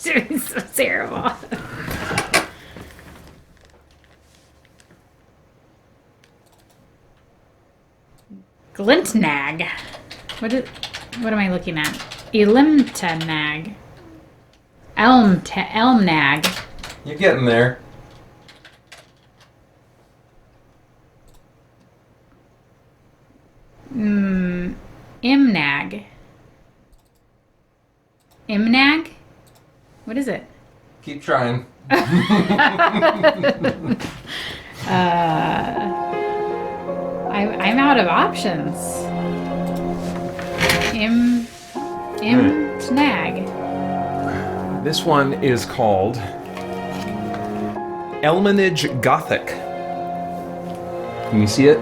doing so terrible. Glintnag. What am I looking at? Elimtanag. Elmnag. You're getting there. Imnag. Imnag? What is it? Keep trying. I'm out of options. Imnag. This one is called Elminage Gothic. Can you see it?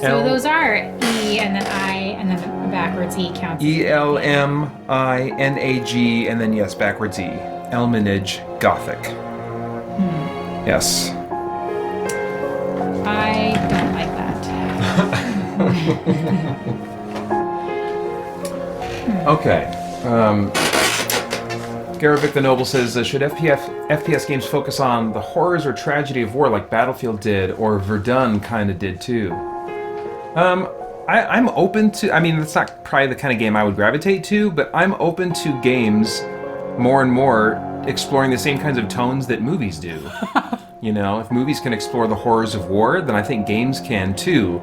So those are E and then I and then backwards E counts. Elminag and then yes, backwards E. Elminage Gothic. Yes. I don't like that. Okay. Garavik the Noble says, should FPS games focus on the horrors or tragedy of war like Battlefield did, or Verdun kind of did too? I'm open to, I mean, that's not probably the kind of game I would gravitate to, but I'm open to games more and more exploring the same kinds of tones that movies do. You know, if movies can explore the horrors of war, then I think games can too.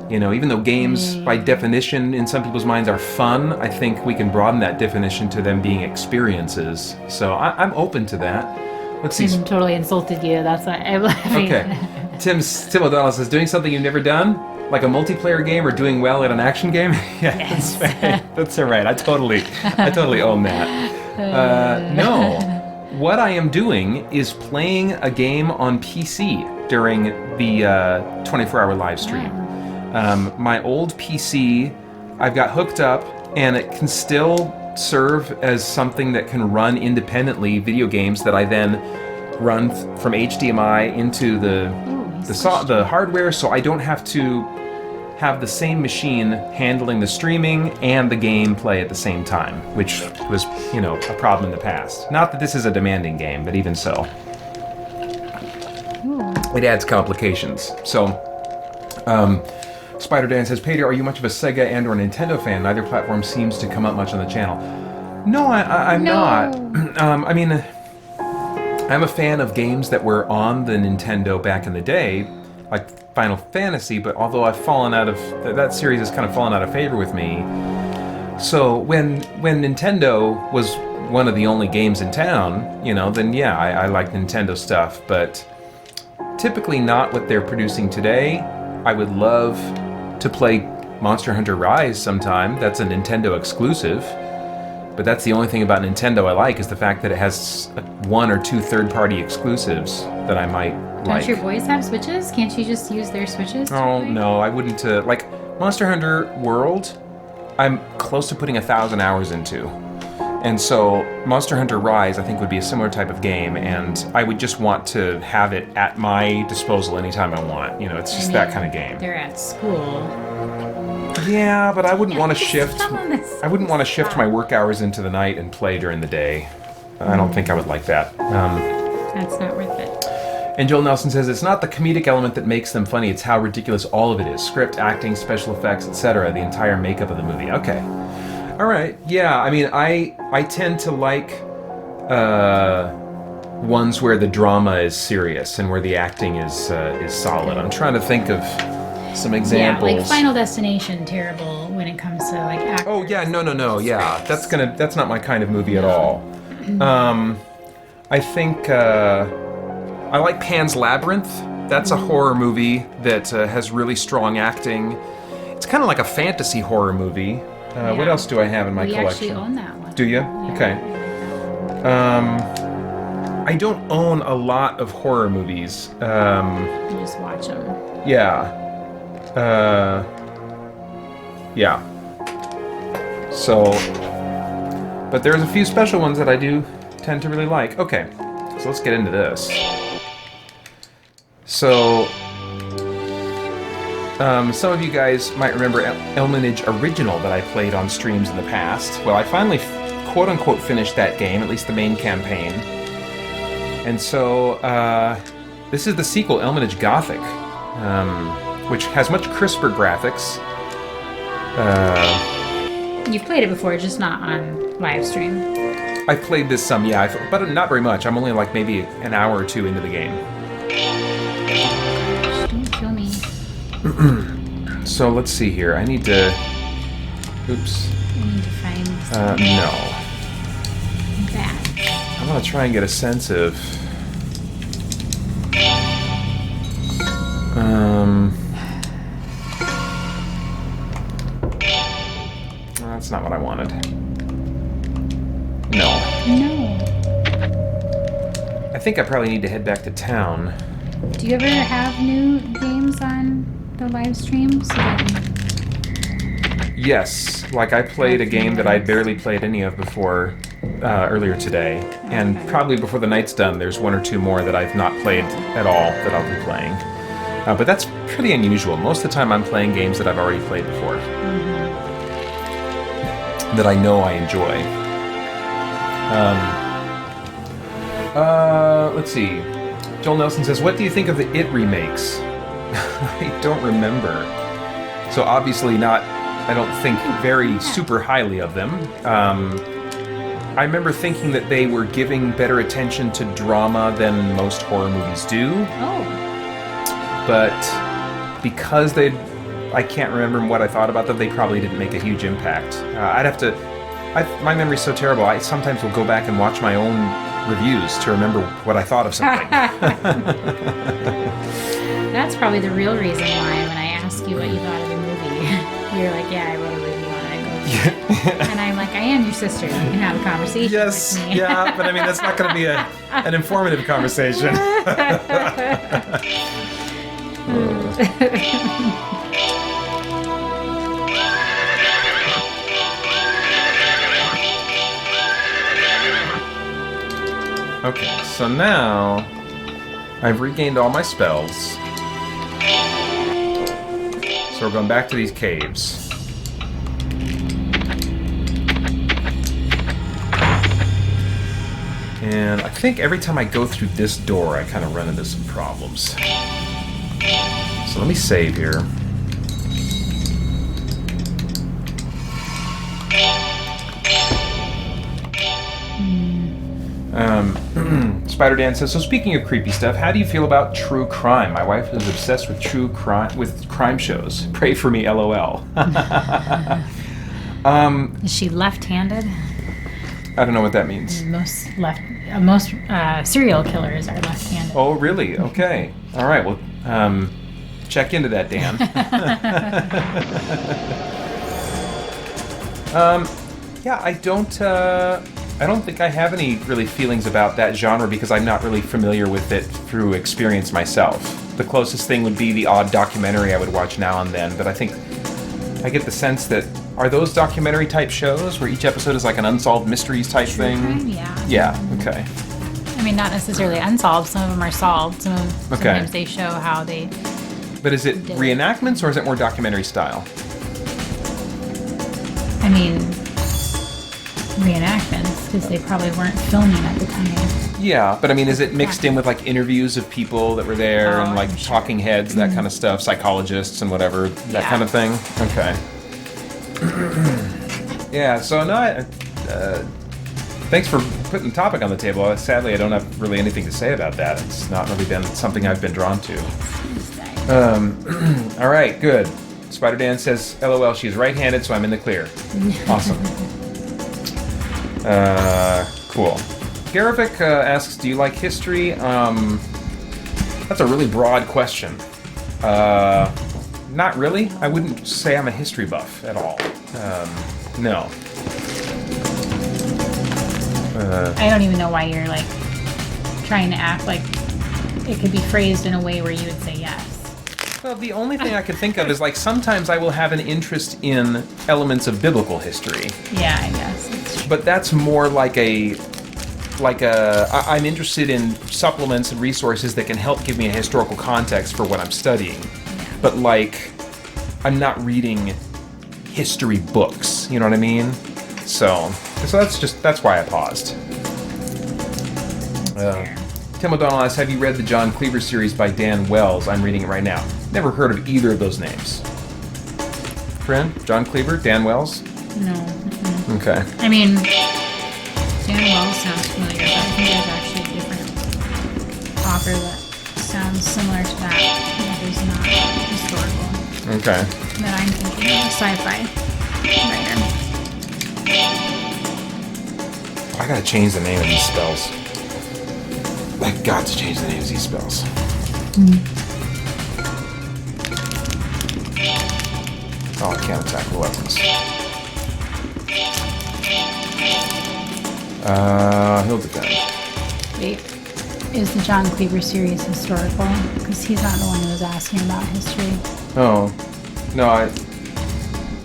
You know, even though games, by definition, in some people's minds are fun, I think we can broaden that definition to them being experiences. So I'm open to that. Let's see. Tim totally insulted you. That's why I'm laughing. Okay. Tim O'Donnell says, doing something you've never done? Like a multiplayer game or doing well at an action game? Yes. That's all right. I totally own that. No. What I am doing is playing a game on PC during the 24-hour live stream. My old PC, I've got hooked up, and it can still serve as something that can run independently video games that I then run from HDMI into the hardware, so I don't have to have the same machine handling the streaming and the gameplay at the same time, which was, you know, a problem in the past. Not that this is a demanding game, but even so. It adds complications. So, Spider Dan says, Peter, are you much of a Sega and or Nintendo fan? Neither platform seems to come up much on the channel. No, I'm not. I mean, I'm a fan of games that were on the Nintendo back in the day, like Final Fantasy, but although I've fallen out of... that series has kind of fallen out of favor with me. So when Nintendo was one of the only games in town, you know, then yeah, I like Nintendo stuff, but typically not what they're producing today. I would love to play Monster Hunter Rise sometime. That's a Nintendo exclusive. But that's the only thing about Nintendo I like, is the fact that it has one or two third-party exclusives that I might like. Don't your boys have Switches? Can't you just use their Switches? Oh, no, I wouldn't. Like, Monster Hunter World, I'm close to putting 1,000 hours into. And so, Monster Hunter Rise, I think, would be a similar type of game, and I would just want to have it at my disposal anytime I want. You know, it's just that kind of game. They're at school. Yeah, but I wouldn't want to shift. I wouldn't want to shift my work hours into the night and play during the day. I don't think I would like that. That's not worth it. And Joel Nelson says, it's not the comedic element that makes them funny, it's how ridiculous all of it is. Script, acting, special effects, etc. The entire makeup of the movie. Okay. Alright, yeah, I mean, I tend to like ones where the drama is serious and where the acting is solid. I'm trying to think of some examples. Yeah, like Final Destination, terrible when it comes to like actors. Oh yeah, no, yeah. That's not my kind of movie at all. I think I like Pan's Labyrinth. That's a horror movie that has really strong acting. It's kind of like a fantasy horror movie. What else do I have in my collection? We actually own that one. Do you? Yeah, Okay. I don't own a lot of horror movies. You just watch them. Yeah. Yeah. So, but there's a few special ones that I do tend to really like. Okay, so let's get into this. So, some of you guys might remember Elminage Original that I played on streams in the past. Well, I finally quote-unquote finished that game, at least the main campaign. And so, this is the sequel, Elminage Gothic, which has much crisper graphics. You've played it before, just not on live stream. I've played this some, yeah, but not very much. I'm only like maybe an hour or two into the game. Don't kill me. So let's see here. I need to... Oops. I need to find no. that. I want to try and get a sense of... That's not what I wanted. No. No. I think I probably need to head back to town. Do you ever have new games on the live stream? So Yes. Like I played a game that I'd barely played any of before earlier today. And probably before the night's done, there's one or two more that I've not played at all that I'll be playing. But that's pretty unusual. Most of the time I'm playing games that I've already played before. That I know I enjoy. Let's see. Joel Nelson says, what do you think of the It remakes? I don't remember. So obviously not, I don't think very super highly of them. I remember thinking that they were giving better attention to drama than most horror movies do. Oh. But because I can't remember what I thought about them, they probably didn't make a huge impact. I'd have to... my memory's so terrible, I sometimes will go back and watch my own reviews to remember what I thought of something. That's probably the real reason why when I ask you what you thought of the movie, you're like, yeah, I wrote a review on it. And I'm like, I am your sister. You can have a conversation Yes, with me. yeah, but I mean, that's not going to be an informative conversation. Okay, so now I've regained all my spells. So we're going back to these caves. And I think every time I go through this door, I kind of run into some problems. So let me save here. Spider Dan says, so speaking of creepy stuff, how do you feel about true crime? My wife is obsessed with crime shows. Pray for me, LOL. Is she left-handed? I don't know what that means. Most serial killers are left-handed. Oh, really? Okay. All right. Well, check into that, Dan. Yeah, I don't think I have any really feelings about that genre because I'm not really familiar with it through experience myself. The closest thing would be the odd documentary I would watch now and then, but I think I get the sense that are those documentary type shows where each episode is like an unsolved mysteries type thing? Crime, yeah. Yeah, okay. I mean, not necessarily unsolved. Some of them are solved. Sometimes they show how they... But is it reenactments or is it more documentary style? I mean, reenactments, because they probably weren't filming at the time. Yeah, but I mean, is it mixed in with like interviews of people that were there and like talking heads, that kind of stuff, psychologists and whatever, that kind of thing? Okay. Yeah, so no, thanks for putting the topic on the table. Sadly, I don't have really anything to say about that. It's not really been something I've been drawn to. All right, good. Spider Dan says, LOL, she's right-handed, so I'm in the clear. Awesome. Cool. Garavik asks, do you like history? That's a really broad question. Not really. I wouldn't say I'm a history buff at all. No. I don't even know why you're like trying to act like it could be phrased in a way where you would say yes. Well, the only thing I could think of is like sometimes I will have an interest in elements of biblical history. Yeah, I guess. That's true. But that's more like I'm interested in supplements and resources that can help give me a historical context for what I'm studying. Yeah. But like, I'm not reading history books, you know what I mean? So, So that's why I paused. Tim O'Donnell asks, have you read the John Cleaver series by Dan Wells? I'm reading it right now. Never heard of either of those names. Friend? John Cleaver? Dan Wells? No. Mm-mm. Okay. I mean, Dan Wells sounds familiar, but I think there's actually a different author that sounds similar to that is not historical. Okay. That I'm thinking of, a sci-fi writer. I gotta change the name of these spells. I got to change the names of these spells. Oh, I can't attack the weapons. He'll defend. Wait, is the John Cleaver series historical? Because he's not the one who was asking about history. Oh, no,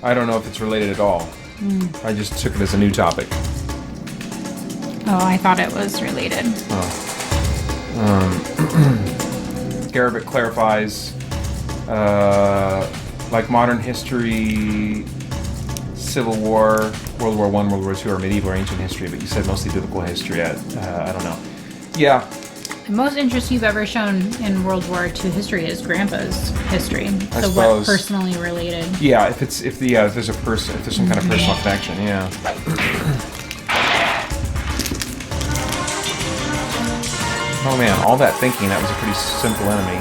I don't know if it's related at all. I just took it as a new topic. Oh, I thought it was related. Oh. Garabit clarifies, like modern history, Civil War, World War I, World War II, or medieval or ancient history, but you said mostly biblical history. I don't know. Yeah. The most interest you've ever shown in World War II history is Grandpa's history. I So suppose. what personally related? Yeah, if there's some kind of personal connection, yeah. Oh man, all that thinking, that was a pretty simple enemy.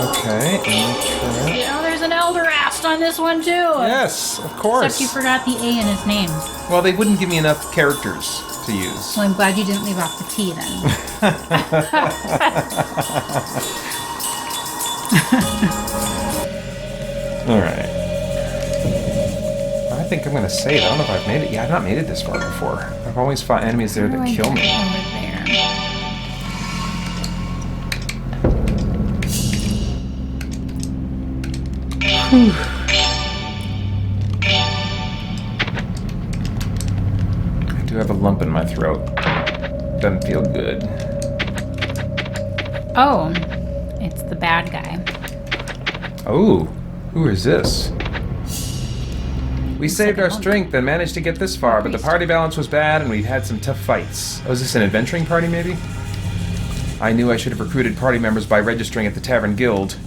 Okay, and You know, there's an Elder Ast on this one too. yes, of course. Except you forgot the A in his name. Well, they wouldn't give me enough characters to use. So I'm glad you didn't leave off the T then. Alright. I think I'm going to save. I don't know if I've made it. Yeah, I've not made it this far before. I've always fought enemies there that kill me. Over there. I do have a lump in my throat. Doesn't feel good. Oh, it's the bad guy. Oh, who is this? We saved our strength and managed to get this far, but the party balance was bad and we've had some tough fights. Oh, is this an adventuring party, maybe? I knew I should have recruited party members by registering at the Tavern Guild.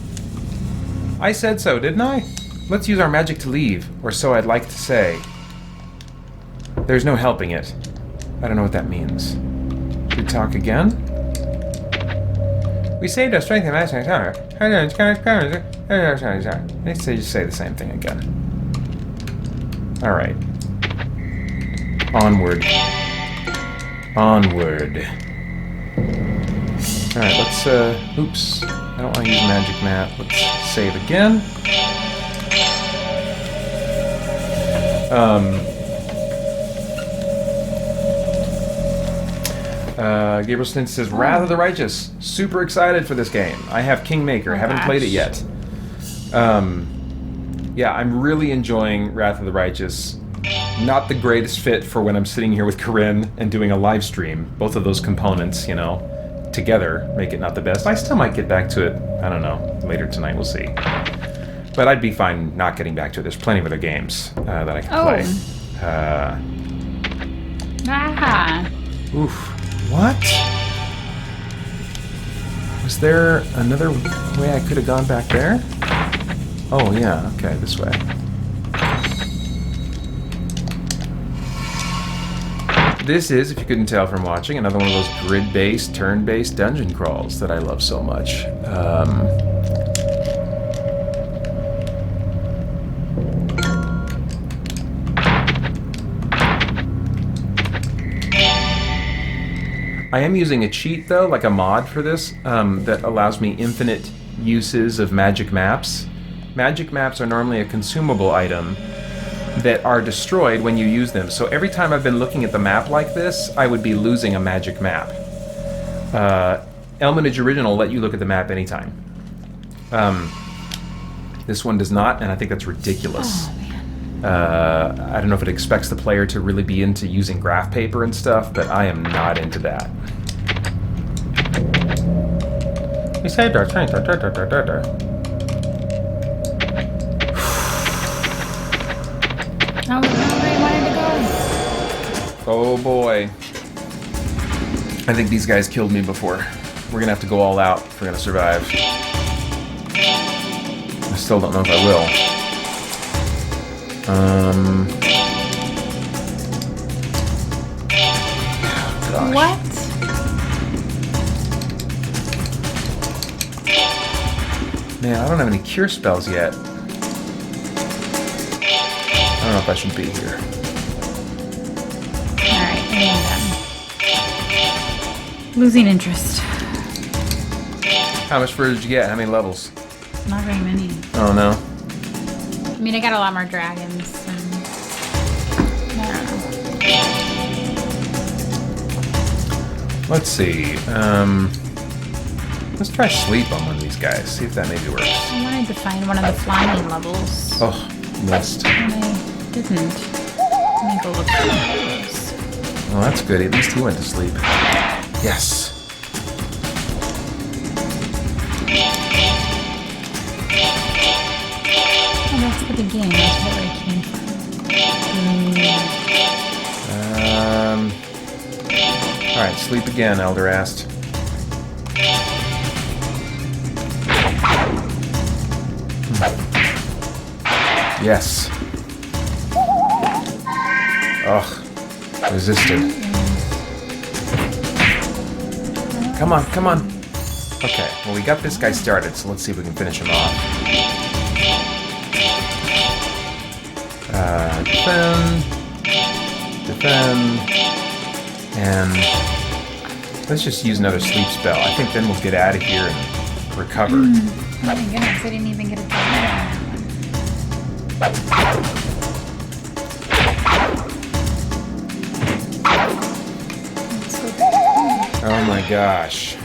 I said so, didn't I? Let's use our magic to leave, or so I'd like to say. There's no helping it. I don't know what that means. Should we talk again? We saved our strength and managed to Let's just say the same thing again. Alright. Onward. Onward. Alright, let's, oops. I don't want to use magic map. Let's save again. Gabriel Stint says, Wrath of the Righteous. Super excited for this game. I have Kingmaker. Haven't played it yet. Yeah, I'm really enjoying Wrath of the Righteous. Not the greatest fit for when I'm sitting here with Karyne and doing a live stream. Both of those components, you know, together make it not the best. I still might get back to it, I don't know, later tonight, we'll see. But I'd be fine not getting back to it. There's plenty of other games that I can play. Oof. What? Was there another way I could have gone back there? Oh, yeah, okay, this way. This is, if you couldn't tell from watching, another one of those grid-based, turn-based dungeon crawls that I love so much. I am using a cheat, though, like a mod for this, that allows me infinite uses of magic maps. Magic maps are normally a consumable item that are destroyed when you use them. So every time I've been looking at the map like this, I would be losing a magic map. Elminage Original let you look at the map anytime. This one does not, and I think that's ridiculous. Oh, man. I don't know if it expects the player to really be into using graph paper and stuff, but I am not into that. We saved our strength. Oh, nobody Oh boy. I think these guys killed me before. We're gonna have to go all out if we're gonna survive. I still don't know if I will. Gosh. What? Man, I don't have any cure spells yet. I don't know if I should be here. Alright, I am done. Losing interest. How much further did you get? How many levels? Not very many. Oh no. I mean, I got a lot more dragons. And I don't know. Let's see. Let's try sleep on one of these guys. See if that maybe works. I wanted to find one of the flying levels. Oh, missed. And I didn't. Let me go look for those. Well, that's good. At least he went to sleep. Yes. Oh, that's the beginning. That's where I came from. Alright, sleep again, Elderast. Yes. Ugh. Resisted. Come on, come on. Okay, well we got this guy started, so let's see if we can finish him off. Defend. Defend. And let's just use another sleep spell. I think then we'll get out of here and recover. Oh my goodness, I didn't even get a time on that one. Oh my gosh.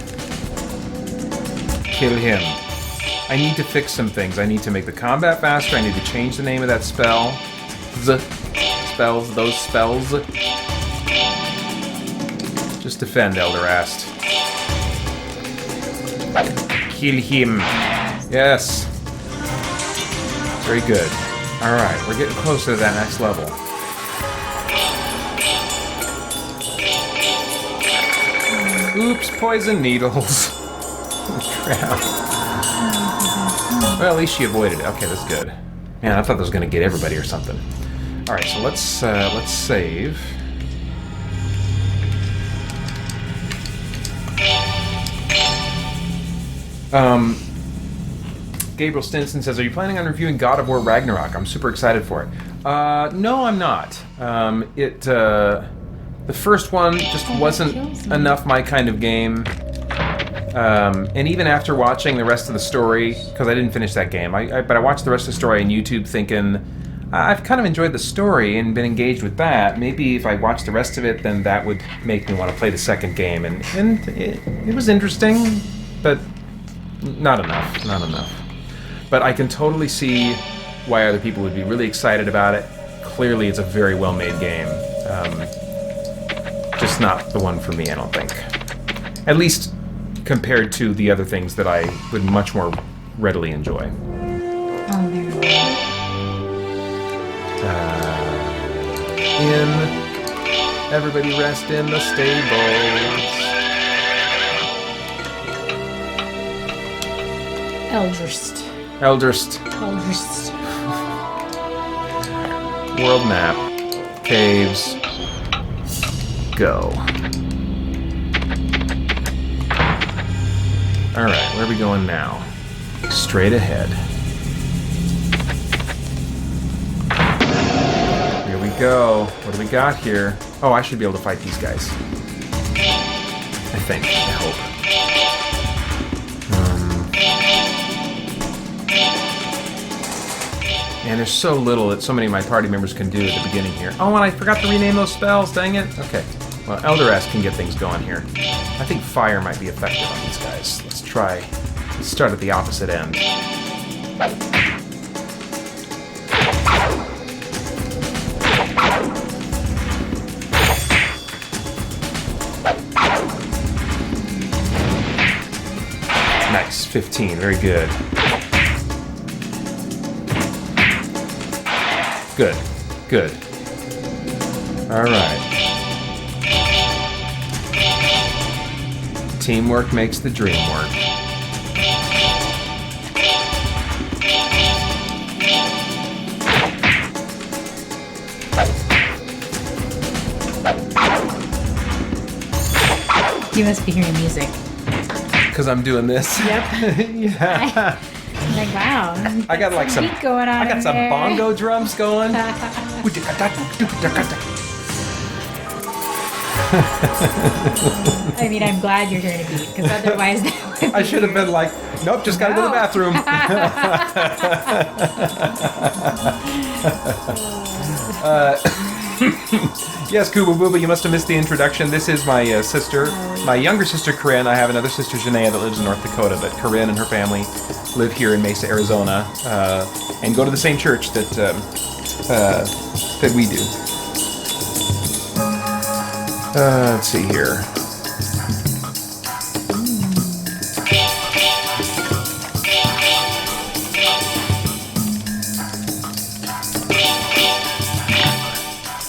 Kill him. I need to fix some things. I need to make the combat faster. I need to change the name of that spell. Spells, those spells. Just defend, Elderast. Kill him. Yes. Very good. Alright, we're getting closer to that next level. Oops, poison needles. Crap. Well, at least she avoided it. Okay, that's good. Man, I thought that was going to get everybody or something. Alright, so let's save. Gabriel Stinson says, are you planning on reviewing God of War Ragnarok? I'm super excited for it. No, I'm not. The first one just wasn't enough my kind of game. And even after watching the rest of the story, because I didn't finish that game, but I watched the rest of the story on YouTube thinking, I've kind of enjoyed the story and been engaged with that. Maybe if I watched the rest of it, then that would make me want to play the second game. And it was interesting, but not enough. Not enough. But I can totally see why other people would be really excited about it. Clearly, it's a very well-made game. Just not the one for me, I don't think. At least compared to the other things that I would much more readily enjoy. Oh, there we go. Everybody rest in the stables. Eldrist. Eldrist. World map. Caves. Go. Alright, where are we going now? Straight ahead. Here we go. What do we got here? Oh, I should be able to fight these guys. I think. I hope. And there's so little that so many of my party members can do at the beginning here. Oh, and I forgot to rename those spells, dang it. Okay, well, Elderast can get things going here. I think fire might be effective on these guys. Let's try. Let's start at the opposite end. Nice, 15, very good. Good, good. All right. Teamwork makes the dream work. You must be hearing music. Because I'm doing this. Yep. Yeah. I'm like, wow. I got like some beat going on. I got in some there. bongo drums going. I mean, I'm glad you're hearing a beat, because otherwise that would be I should have been like, nope, just gotta go to the bathroom. Yes, Kuba Booba, you must have missed the introduction. This is my sister, my younger sister, Karyne. I have another sister, Janaea, that lives in North Dakota, but Karyne and her family live here in Mesa, Arizona, and go to the same church that we do. Let's see here.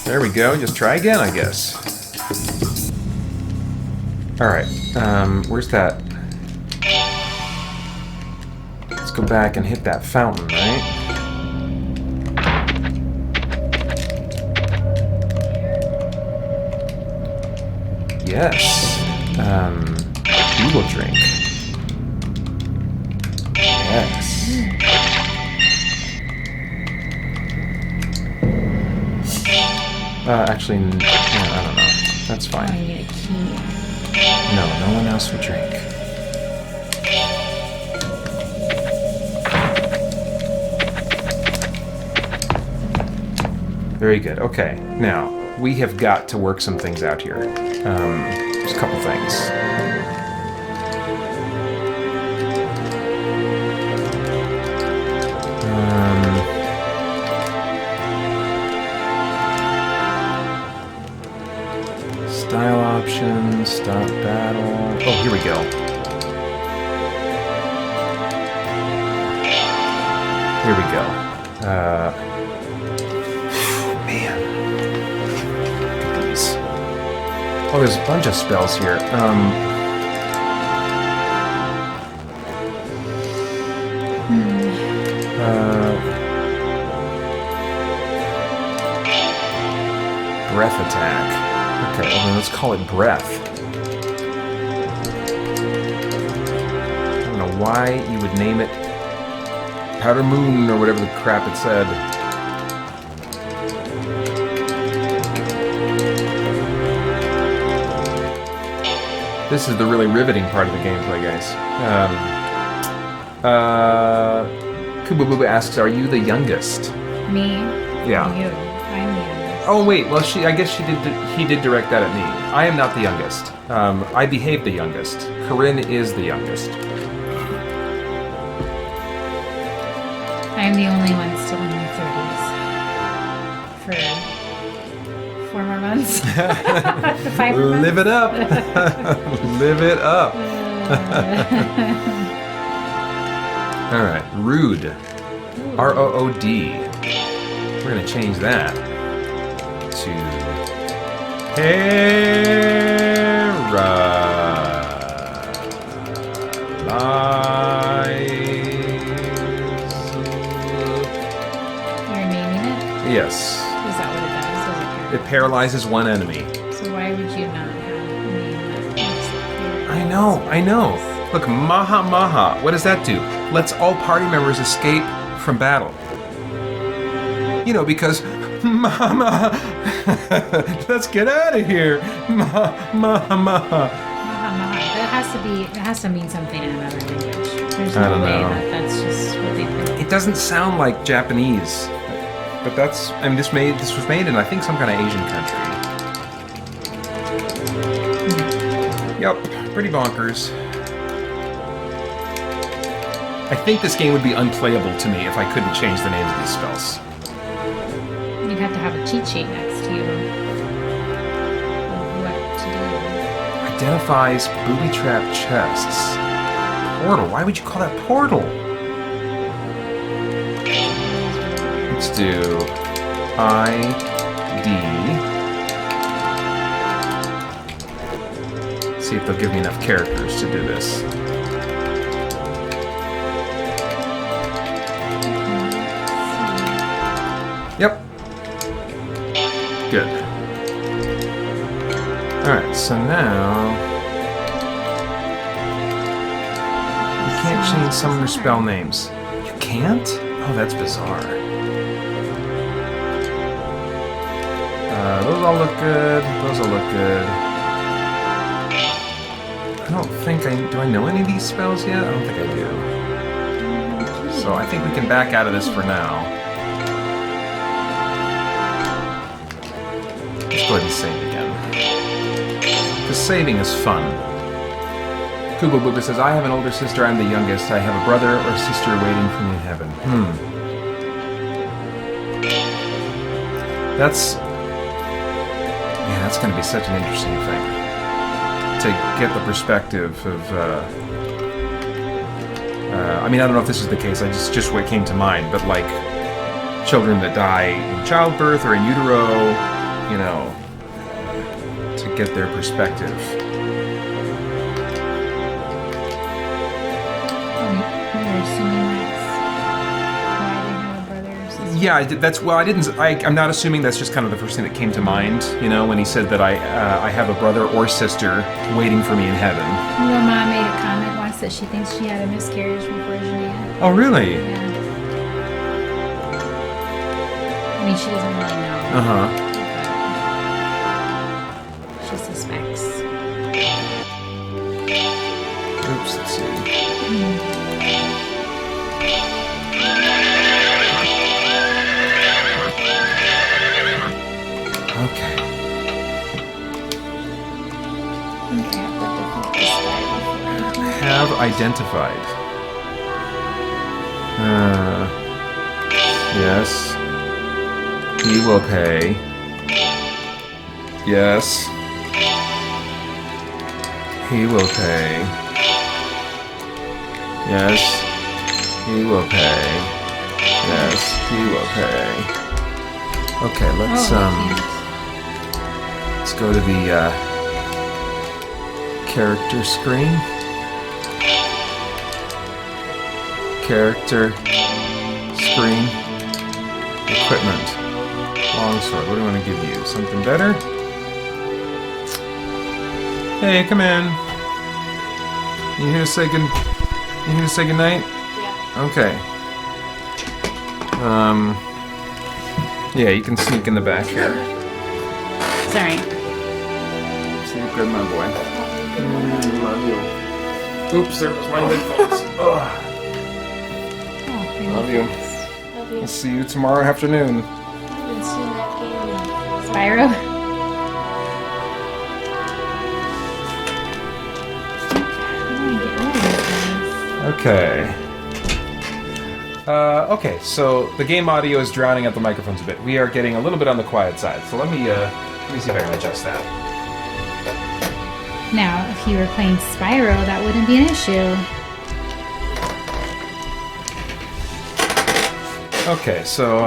There we go. Just try again, I guess. All right. Where's that? Let's go back and hit that fountain, right? Yes. We will drink. Yes. Actually, I don't know. That's fine. I need a key. No one else will drink. Very good. Okay, now we have got to work some things out here. There's a couple things. Style options, stop battle. Oh, here we go. Here we go. Man. Look at these. Oh, there's a bunch of spells here. Breath attack. Okay, well then let's call it breath. I don't know why you would name it Powder Moon or whatever the crap it said. This is the really riveting part of the gameplay, guys. Kuba Booba asks, are you the youngest? Me? Yeah. You. I'm the youngest. Oh wait, well I guess he did direct that at me. I am not the youngest. I behave the youngest. Karyne is the youngest. I'm the only one still in my 30s. For 4 more months. 5 more Live it up. Live it up. All right, Rude. R-O-O-D. We're gonna change that to You're naming it? Yes. Is that what it does? Does it It paralyzes one enemy. So why would you not have a name that I know. Look, Maha Maha. What does that do? Lets all party members escape from battle. You know, because Mama, let's get out of here. Mama. It has to mean something in another language. There's I no don't way know. that's just what they think. It doesn't sound like Japanese, but that's. I mean, this was made in I think some kind of Asian country. Yep, pretty bonkers. I think this game would be unplayable to me if I couldn't change the names of these spells. You'd have to have a cheat sheet next to you of what to do. Identifies booby-trapped chests. Portal. Why would you call that portal? Let's do ID See if they'll give me enough characters to do this. Yep. Good. Alright, so now... You can't change summon or spell names. You can't? Oh, that's bizarre. Those all look good. Those all look good. I don't think do I know any of these spells yet? I don't think I do. So I think we can back out of this for now. Let's go ahead and save again. Because saving is fun. Kubo Booba says, I have an older sister, I'm the youngest. I have a brother or sister waiting for me in heaven. That's going to be such an interesting thing. To get the perspective of... I mean, I don't know if this is the case, just what came to mind, but like, children that die in childbirth or in utero, you know, to get their perspective. You're assuming that's why they have a brother or sister? Yeah, I'm not assuming that's just kind of the first thing that came to mind, you know, when he said that I have a brother or sister waiting for me in heaven. Your mom made a comment once that she thinks she had a miscarriage before Janaea. Oh, really? Yeah. I mean, she doesn't really know. Uh-huh. She suspects. Oops, let's see. Okay. Have identified. Yes. He will pay. Yes. He will pay. Yes. He will pay. Yes. He will pay. Okay, let's go to the character screen. Character screen. Equipment. Longsword. What do I want to give you? Something better? Hey, come in. You here to say good? You here to say goodnight? Yeah. Okay. Yeah, you can sneak in the back here. Sorry. Sleep good, my boy. Love you. Oops, there was my headphones. Ugh. Love you. Love you. I'll see you tomorrow afternoon. I haven't seen that game. Spyro? Okay. Okay, so the game audio is drowning out the microphones a bit. We are getting a little bit on the quiet side, so let me see if I can adjust that. Now, if you were playing Spyro, that wouldn't be an issue. Okay, so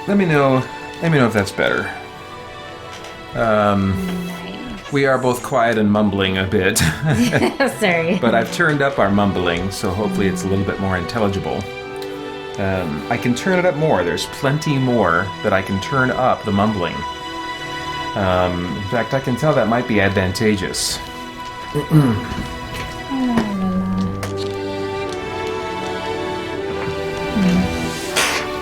let me know if that's better. Nice. We are both quiet and mumbling a bit. Sorry. But I've turned up our mumbling, so hopefully it's a little bit more intelligible. I can turn it up more. There's plenty more that I can turn up the mumbling. In fact, I can tell that might be advantageous.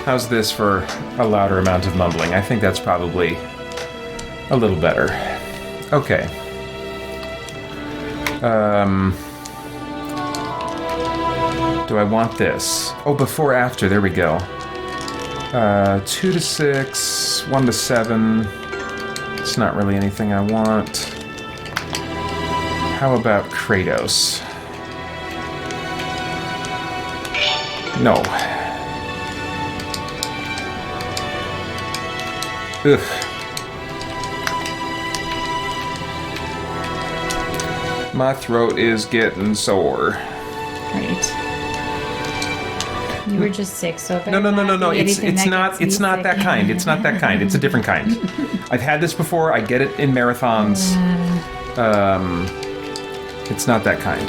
How's this for a louder amount of mumbling? I think that's probably a little better. Okay. Do I want this? Oh, before, after, there we go. 2 to 6, 1 to 7. It's not really anything I want. How about Kratos? No. Ugh. My throat is getting sore. Right. You were just sick, so if No. It's not that kind. It's not that kind. It's a different kind. I've had this before. I get it in marathons. It's not that kind.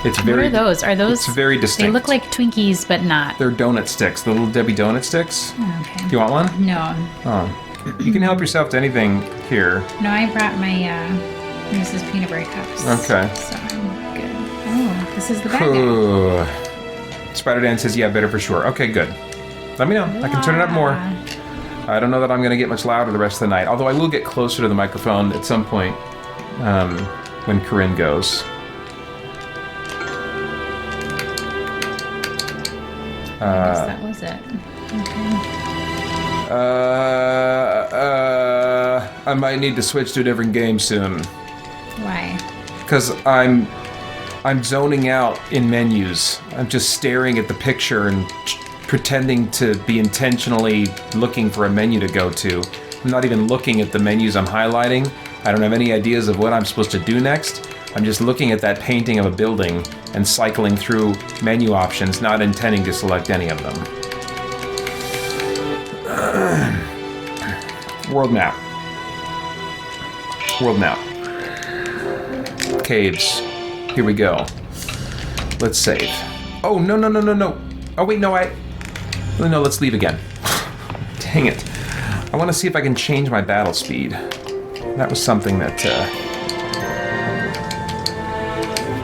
It's What very. are those? Are those? It's very distinct. They look like Twinkies, but not. They're donut sticks. The little Debbie donut sticks. Okay. Do you want one? No. Oh, you can help yourself to anything here. No, I brought my Mrs. Peanut Butter cups. Okay. So I'm good. Oh, this is the bad guy. Ooh. Spider Dan says, yeah, better for sure. Okay, good. Let me know. I can turn it up more. I don't know that I'm going to get much louder the rest of the night, although I will get closer to the microphone at some point when Karyne goes. I guess that was it. Okay. I might need to switch to a different game soon. Why? Because I'm zoning out in menus. I'm just staring at the picture and pretending to be intentionally looking for a menu to go to. I'm not even looking at the menus I'm highlighting. I don't have any ideas of what I'm supposed to do next. I'm just looking at that painting of a building and cycling through menu options, not intending to select any of them. World map. World map. Caves. Here we go. Let's save. Oh, no. Oh, wait, no, no, let's leave again. Dang it. I want to see if I can change my battle speed. That was something that,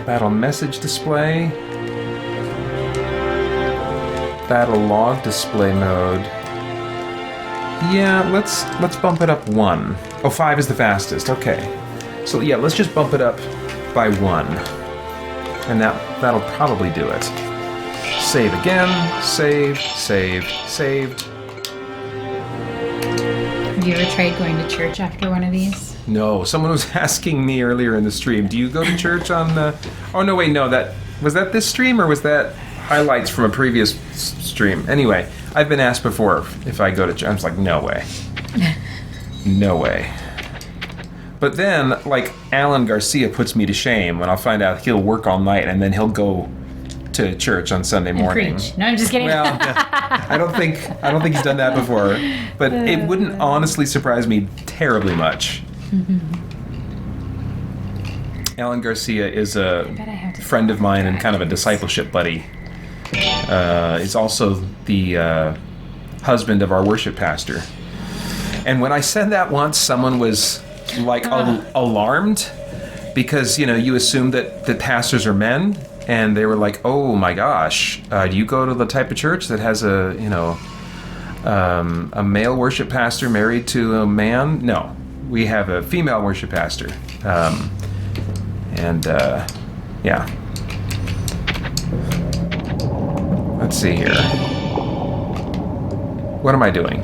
battle message display. Battle log display mode. Yeah, let's bump it up 1. Oh, 5 is the fastest. Okay. So yeah, let's just bump it up by 1. And that'll probably do it. Save again. Save. Have you ever tried going to church after one of these? No, someone was asking me earlier in the stream, do you go to church on the... Oh, no, wait, no, was that this stream or was that highlights from a previous stream? Anyway, I've been asked before if I go to church. I was like, no way. No way. But then, like, Alan Garcia puts me to shame when I'll find out he'll work all night and then he'll go to church on Sunday morning. Preach. No, I'm just kidding. Well, I don't think he's done that before, but it wouldn't honestly surprise me terribly much. Alan Garcia is a friend of mine and kind of a discipleship buddy. He's also the husband of our worship pastor. And when I said that once, someone was like alarmed because, you know, you assume that pastors are men. And they were like, oh my gosh, do you go to the type of church that has a male worship pastor married to a man? No, we have a female worship pastor. Yeah. Let's see here. What am I doing?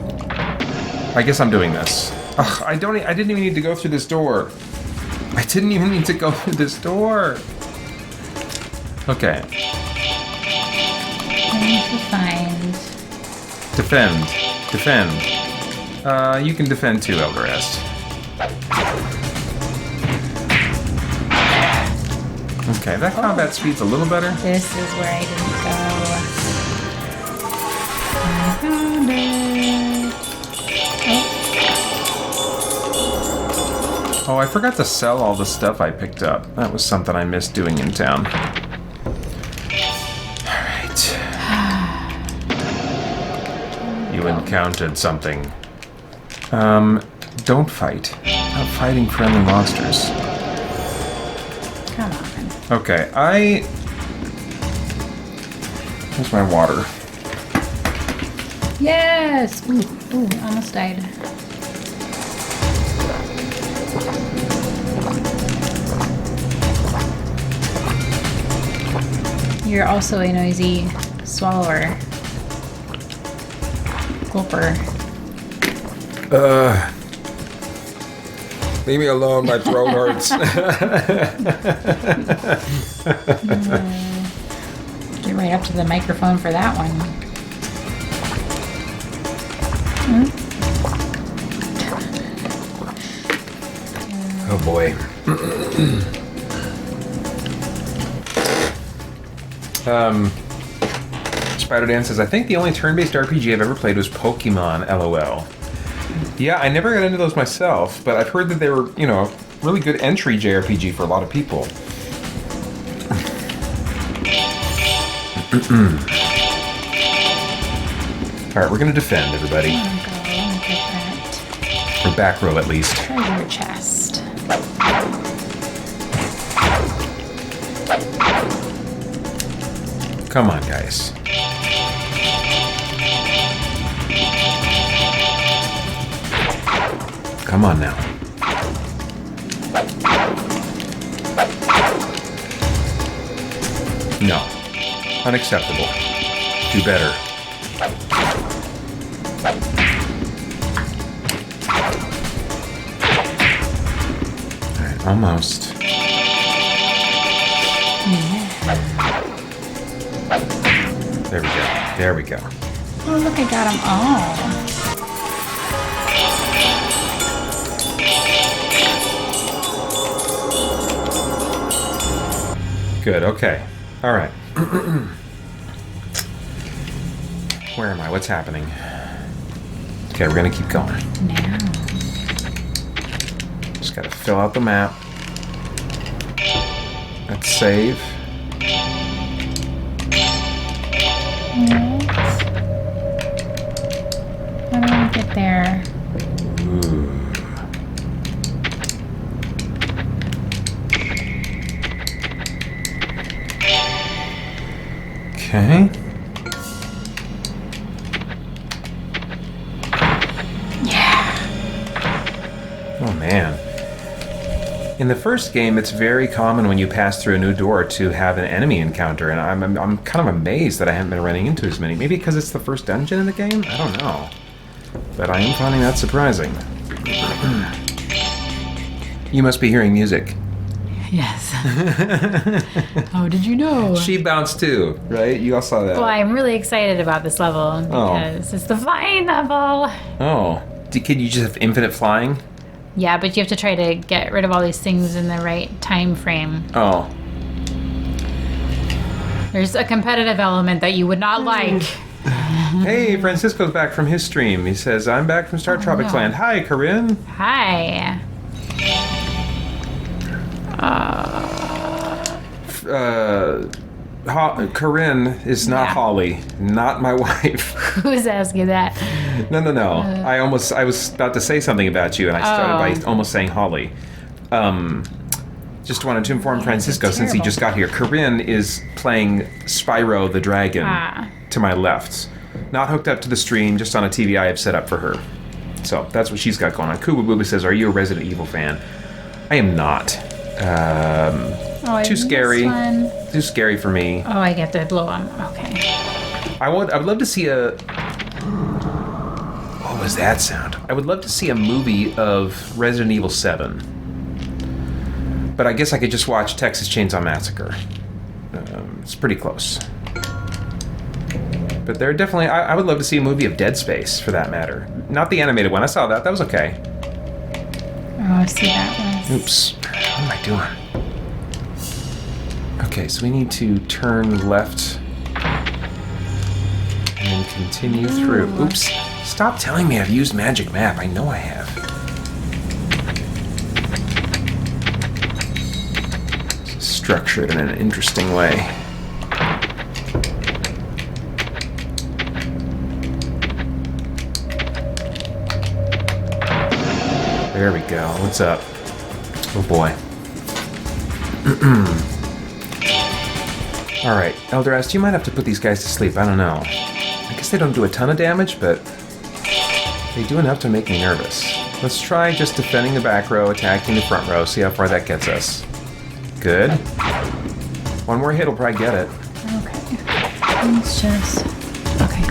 I guess I'm doing this. Ugh, I didn't even need to go through this door. I didn't even need to go through this door. Okay. I need to find... Defend. You can defend too, Elgarest. Okay, that combat speed's a little better. This is where I didn't go. I found it. Oh, I forgot to sell all the stuff I picked up. That was something I missed doing in town. You encountered something. Don't fight. Not fighting friendly monsters. Come on. Okay, Where's my water? Yes! Ooh, almost died. You're also a noisy swallower. Gulper. Leave me alone, my throat hurts. Get right up to the microphone for that one. Oh boy. Spider Dan says, I think the only turn-based RPG I've ever played was Pokemon, LOL. Yeah, I never got into those myself, but I've heard that they were, a really good entry JRPG for a lot of people. All right, we're gonna defend, everybody. I'm gonna go and get that Or back row, at least. treasure chest. Come on, guys. Come on now. No. Unacceptable. Do better. Alright, almost. There we go. There we go. Oh, look, I got them all. Good, okay. All right. Where am I? What's happening? Okay, we're gonna keep going. Now. Just gotta fill out the map. Let's save. How do I get there? Ooh. Okay. Yeah. Oh man. In the first game, it's very common when you pass through a new door to have an enemy encounter, and I'm kind of amazed that I haven't been running into as many. Maybe because it's the first dungeon in the game? I don't know. But I am finding that surprising. You must be hearing music. Yes. How did you know? She bounced too, right? You all saw that. Well, I'm really excited about this level because it's the flying level. Oh. Can you just have infinite flying? Yeah, but you have to try to get rid of all these things in the right time frame. Oh. There's a competitive element that you would not like. Hey, Francisco's back from his stream. He says, I'm back from Star Tropics Land. Hi, Karyne. Hi. Karyne is not Yeah. Holly, not my wife. Who's asking that? No. I was about to say something about you, and I started by almost saying Holly. Just wanted to inform Francisco, since he terrible. just got here, Karyne is playing Spyro the Dragon Ah. to my left. Not hooked up to the stream, just on a TV I have set up for her. So that's what she's got going on. Kuba Booba says, are you a Resident Evil fan? I am not. I Too missed scary. one. Too scary for me. Oh, I get to blow them. Okay. I would love to see a... What was that sound? I would love to see a movie of Resident Evil 7. But I guess I could just watch Texas Chainsaw Massacre. It's pretty close. But there are definitely... I would love to see a movie of Dead Space, for that matter. Not the animated one. I saw that. That was okay. Oh, I see that one. Oops. What am I doing? Okay, so we need to turn left and then continue through. Oops. Stop telling me I've used Magic Map. I know I have. It's structured in an interesting way. There we go. What's up? Oh boy. Alright, Eldorast, you might have to put these guys to sleep. I don't know. I guess they don't do a ton of damage, but they do enough to make me nervous. Let's try just defending the back row, attacking the front row, see how far that gets us. Good. One more hit will probably get it. Okay. It's just... Okay.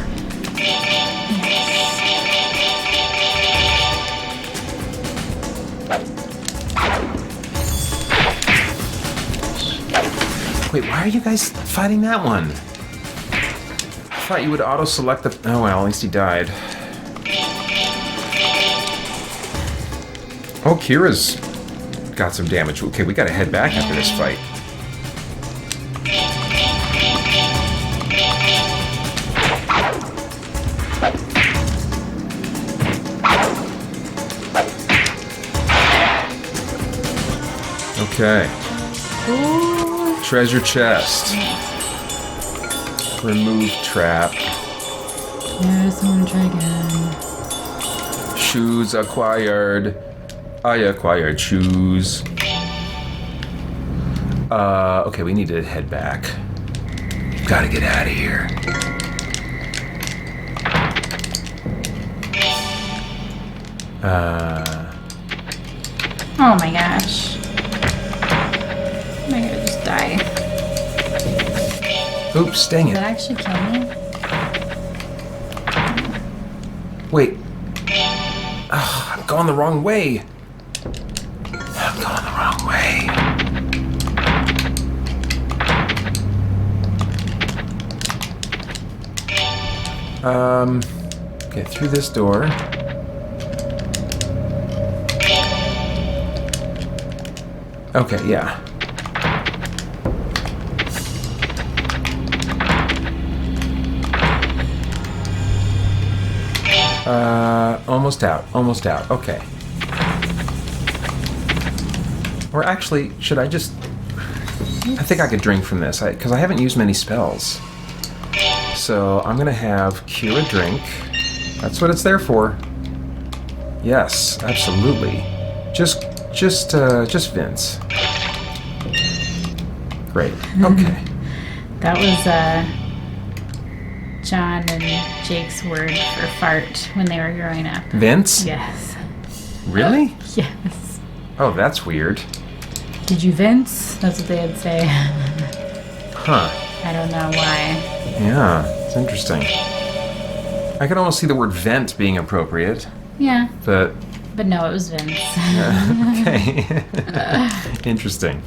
Wait, why are you guys fighting that one? I thought you would auto-select the... Oh well, at least he died. Oh, Kira's got some damage. Okay, we gotta head back after this fight. Okay. Ooh. Treasure chest. Remove trap. Yes, I'm gonna try again. Shoes acquired. I acquired shoes. Okay, we need to head back. Gotta get out of here. Oh my gosh. I'm gonna just die. Oops, dang Did it. that actually kill me? Wait. Ugh, I'm going the wrong way. I'm going the wrong way. Get through this door. Okay, yeah. Almost out. Okay. Or actually, should I just... I think I could drink from this, because I haven't used many spells. So I'm gonna have cure a drink. That's what it's there for. Yes, absolutely. Just Vince. Great. Okay. That was John and Jake's word for fart when they were growing up. Vince? Yes. Really? Yes. Oh, that's weird. Did you Vince? That's what they'd say. Huh. I don't know why. Yeah, it's interesting. I could almost see the word vent being appropriate, Yeah. but But no, it was Vince. okay. Interesting.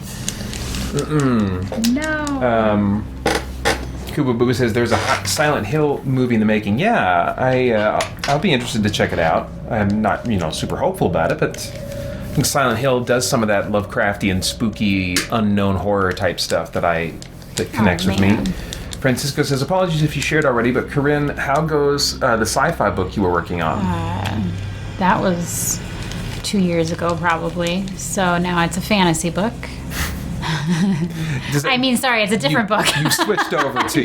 No. Kuba Boo says there's a Silent Hill movie in the making. Yeah, I'll be interested to check it out. I'm not, super hopeful about it, but I think Silent Hill does some of that Lovecraftian, spooky, unknown horror type stuff that connects with me. man. Francisco says, apologies if you shared already, but Karyne, how goes the sci-fi book you were working on? That was 2 years ago, probably. So now it's a fantasy book. Sorry, it's a different book. You switched over to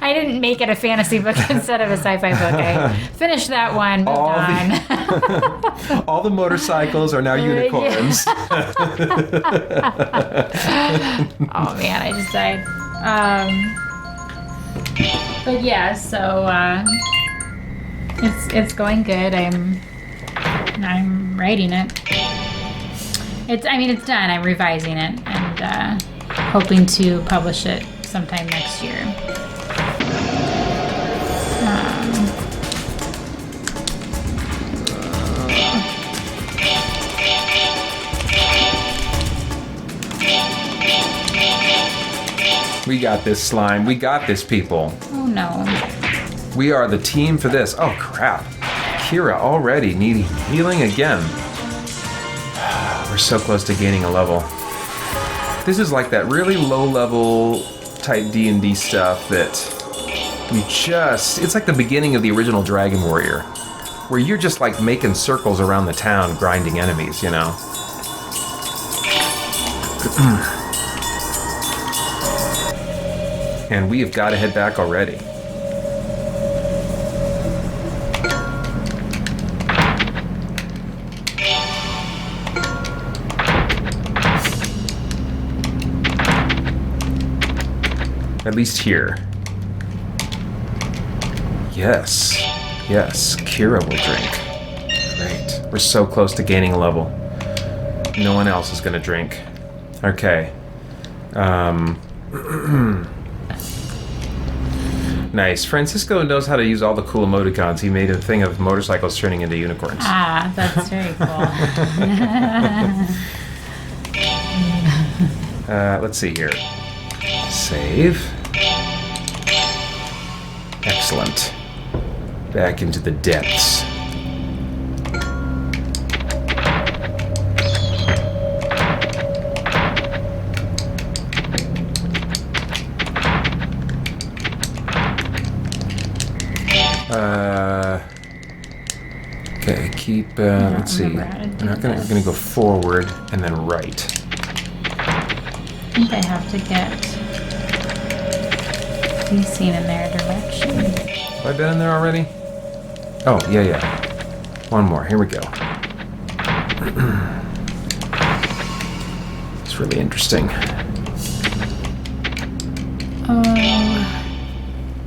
I didn't make it a fantasy book instead of a sci-fi book. I finished that one. Moved on. All the motorcycles are now unicorns. Oh man, I just died. But yeah, so it's going good. I'm writing it. It's done. I'm revising it and hoping to publish it sometime next year. We got this, slime. We got this, people. Oh no. We are the team for this. Oh crap. Kira already needing healing again. We're so close to gaining a level. This is like that really low level type D&D stuff that it's like the beginning of the original Dragon Warrior, where you're just like making circles around the town grinding enemies, And we have got to head back already. At least here. Yes. Yes, Kira will drink. Great. We're so close to gaining a level. No one else is going to drink. Okay. Nice. Francisco knows how to use all the cool emoticons. He made a thing of motorcycles turning into unicorns. Ah, that's very cool. Let's see here. Save. Excellent. Back into the depths. Okay, keep, let's see. We're gonna go forward and then right. think I have to get these seen in their direction. Have I been in there already? Oh, yeah. One more. Here we go. It's really interesting.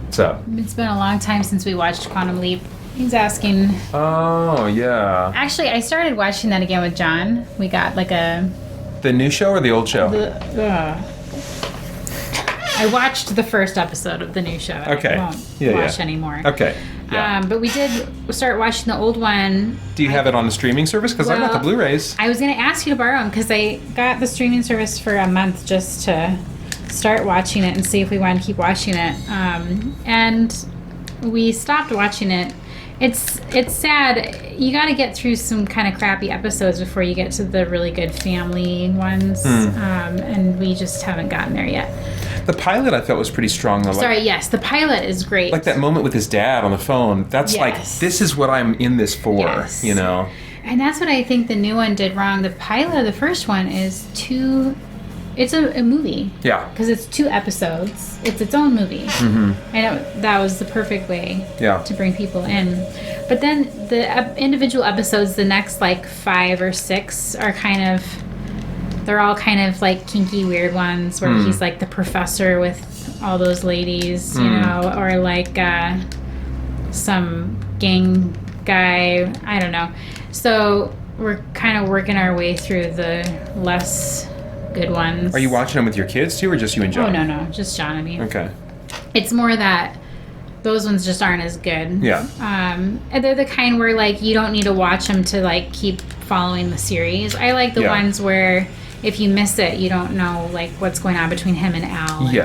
What's up? It's been a long time since we watched Quantum Leap. He's asking. Oh, yeah. Actually, I started watching that again with John. We got like a. The new show or the old show? I watched the first episode of the new show. Okay. I won't watch anymore. Okay. Yeah. But we did start watching the old one. Do you have it on the streaming service? Because I got the Blu-rays. I was going to ask you to borrow them because I got the streaming service for a month just to start watching it and see if we want to keep watching it. And we stopped watching it. It's sad. You got to get through some kind of crappy episodes before you get to the really good family ones. And we just haven't gotten there yet. The pilot I felt was pretty strong though. Sorry, yes, the pilot is great. Like that moment with his dad on the phone. That's like, this is what I'm in this for, you know? And that's what I think the new one did wrong. The pilot of the first one is it's a movie. Yeah. Because it's 2 episodes. It's its own movie. Mm-hmm. And that was the perfect way to bring people in. But then the individual episodes, the next like 5 or 6 are they're all kind of like kinky, weird ones where he's like the professor with all those ladies, you know, or like some gang guy. I don't know. So we're kind of working our way through the less good ones. Are you watching them with your kids too, or just you and John? Oh, no, just John and me. Okay. It's more that those ones just aren't as good. Yeah. And they're the kind where like you don't need to watch them to like keep following the series. I like the ones where if you miss it, you don't know like what's going on between him and Al. And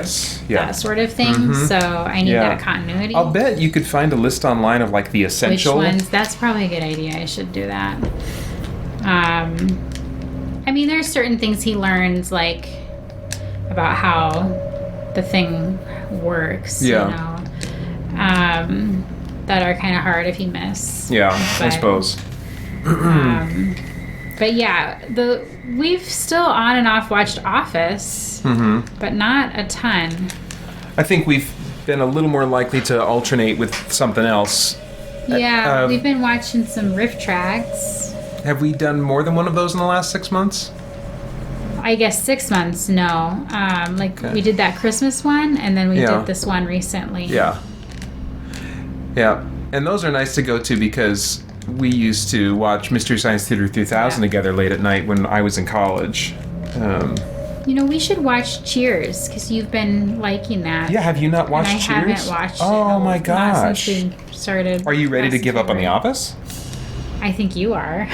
that sort of thing. So I need that continuity. I'll bet you could find a list online of like the essential. Which ones? That's probably a good idea. I should do that. I mean, there's certain things he learns like about how the thing works. You know, that are kind of hard if you miss. Yeah, I suppose. But yeah, we've still on and off watched Office, but not a ton. I think we've been a little more likely to alternate with something else. Yeah, we've been watching some riff tracks. Have we done more than one of those in the last 6 months? I guess 6 months, no. We did that Christmas one, and then we did this one recently. Yeah. And those are nice to go to because we used to watch Mystery Science Theater 3000 together late at night when I was in college. You know, we should watch Cheers because you've been liking that. Yeah, have you not watched I Cheers? haven't watched it. Oh my gosh. Since we started. Are you ready to give up on The Office? I think you are.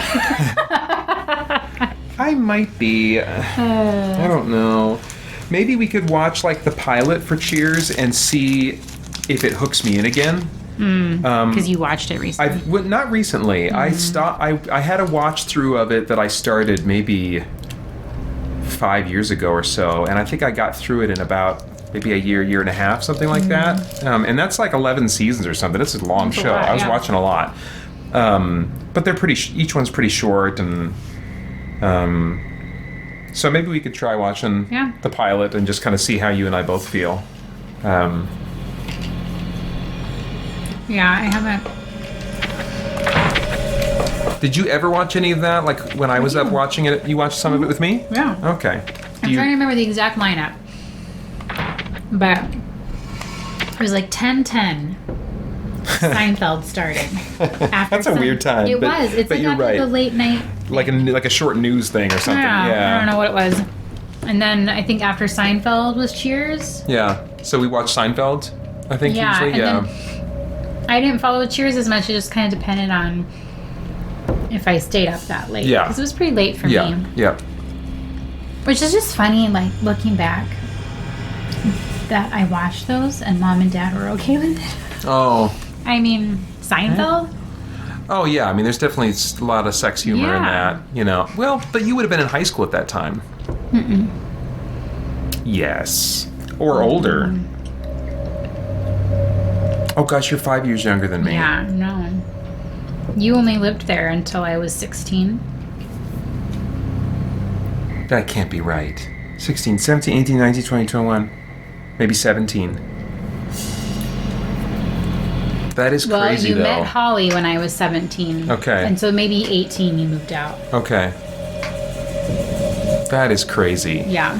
I might be. I don't know. Maybe we could watch like the pilot for Cheers and see if it hooks me in again. Because you watched it recently. Not recently. I had a watch through of it that I started maybe 5 years ago or so, and I think I got through it in about maybe a year and a half, something like that. And that's like 11 seasons or something. It's a long show. I was watching a lot. But they're each one's pretty short, and so maybe we could try watching the pilot and just kind of see how you and I both feel. Yeah, I haven't. Did you ever watch any of that? Like when I was up watching it, you watched some of it with me? Yeah. Okay. I'm trying to remember the exact lineup. But it was like 10:10. Seinfeld started. That's a weird time. It was. It's like after the late night. Like a short news thing or something. I don't know what it was. And then I think after Seinfeld was Cheers. Yeah. So we watched Seinfeld, I think usually. Then I didn't follow Cheers as much. It just kind of depended on if I stayed up that late. Yeah. Because it was pretty late for me. Yeah. Which is just funny, like, looking back, that I watched those and Mom and Dad were okay with it. Oh. I mean, Seinfeld? Oh, yeah. I mean, there's definitely a lot of sex humor in that, you know. Well, but you would have been in high school at that time. Mm-mm. Yes. Or older. Oh, gosh, you're 5 years younger than me. Yeah, no. You only lived there until I was 16. That can't be right. 16, 17, 18, 19, 20, 21. Maybe 17. That is Well, crazy, you though. met Holly when I was 17. Okay. And so maybe 18 you moved out. Okay. That is crazy. Yeah.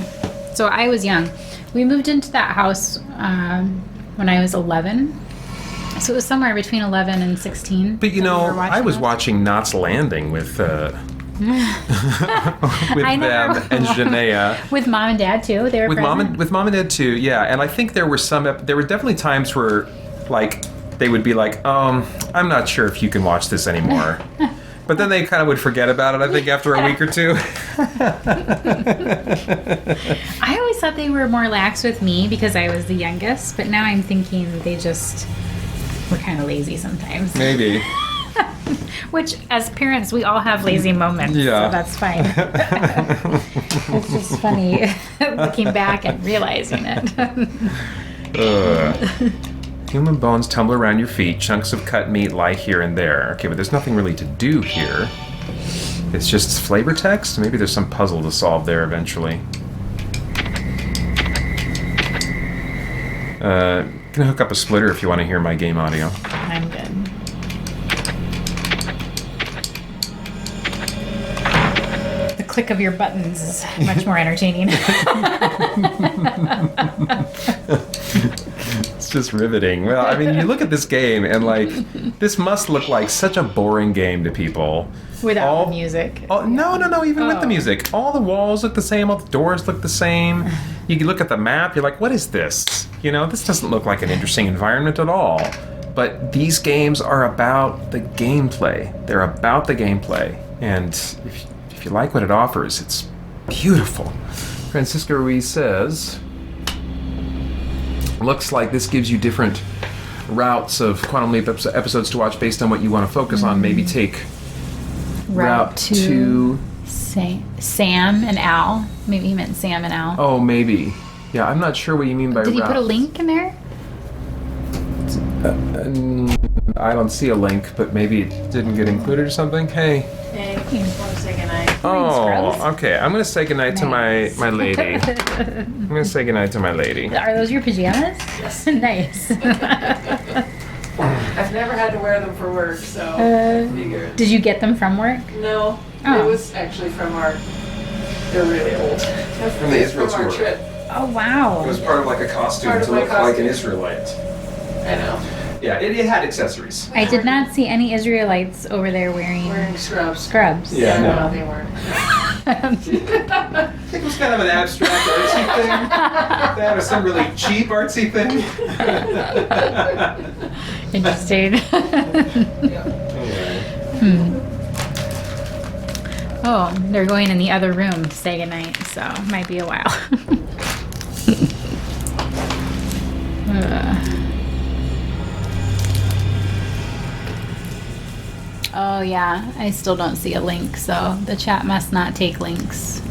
So I was young. We moved into that house when I was 11. So it was somewhere between 11 and 16. But you that we know, were watching I was this. watching Knots Landing with with I them never and Janaea. With mom and dad too. They were With present? mom and dad too, yeah. And I think there were there were definitely times where, like, they would be like, I'm not sure if you can watch this anymore. But then they kind of would forget about it, I think, after a week or two. I always thought they were more lax with me because I was the youngest, but now I'm thinking they just were kind of lazy sometimes. Maybe. Which, as parents, we all have lazy moments, Yeah. so that's fine. It's just funny looking back and realizing it. Human bones tumble around your feet. Chunks of cut meat lie here and there. Okay, but there's nothing really to do here. It's just flavor text? Maybe there's some puzzle to solve there eventually. Can hook up a splitter if you want to hear my game audio. I'm good. The click of your buttons is much more entertaining. It's just riveting. Well, I mean, you look at this game and, like, this must look like such a boring game to people. Without the music. Oh, no, even with the Oh. music. All the walls look the same, all the doors look the same. You can look at the map, you're like, what is this? You know, this doesn't look like an interesting environment at all. But these games are about the gameplay. They're about the gameplay. And if you like what it offers, it's beautiful. Francisco Ruiz says, looks like this gives you different routes of Quantum Leap episodes to watch based on what you want to focus on. Maybe take Route to Sam and Al. Maybe he meant Sam and Al. Oh, maybe. Yeah, I'm not sure what you mean by Did he put a route. link in there? I don't see a link, but maybe it didn't get included or something. Hey. Hey, just want to say goodnight. Oh, Scrubs? okay. I'm going to say goodnight to my lady. I'm going to say goodnight to my lady. Are those your pajamas? Yes. Nice. I've never had to wear them for work, so I figured. Did you get them from work? No, Oh. it was actually from our. They're really old. From the Israel From our tour. trip. Oh, wow. It was part of like a costume Part of to my look like an costume. Israelite. I know. Yeah, it had accessories. I did not see any Israelites over there wearing Scrubs. scrubs. Yeah, no. They weren't. I think it was kind of an abstract artsy thing. That was some really cheap artsy thing. Interesting. Anyway. Oh, they're going in the other room to say goodnight, so it might be a while. Oh yeah, I still don't see a link, so the chat must not take links.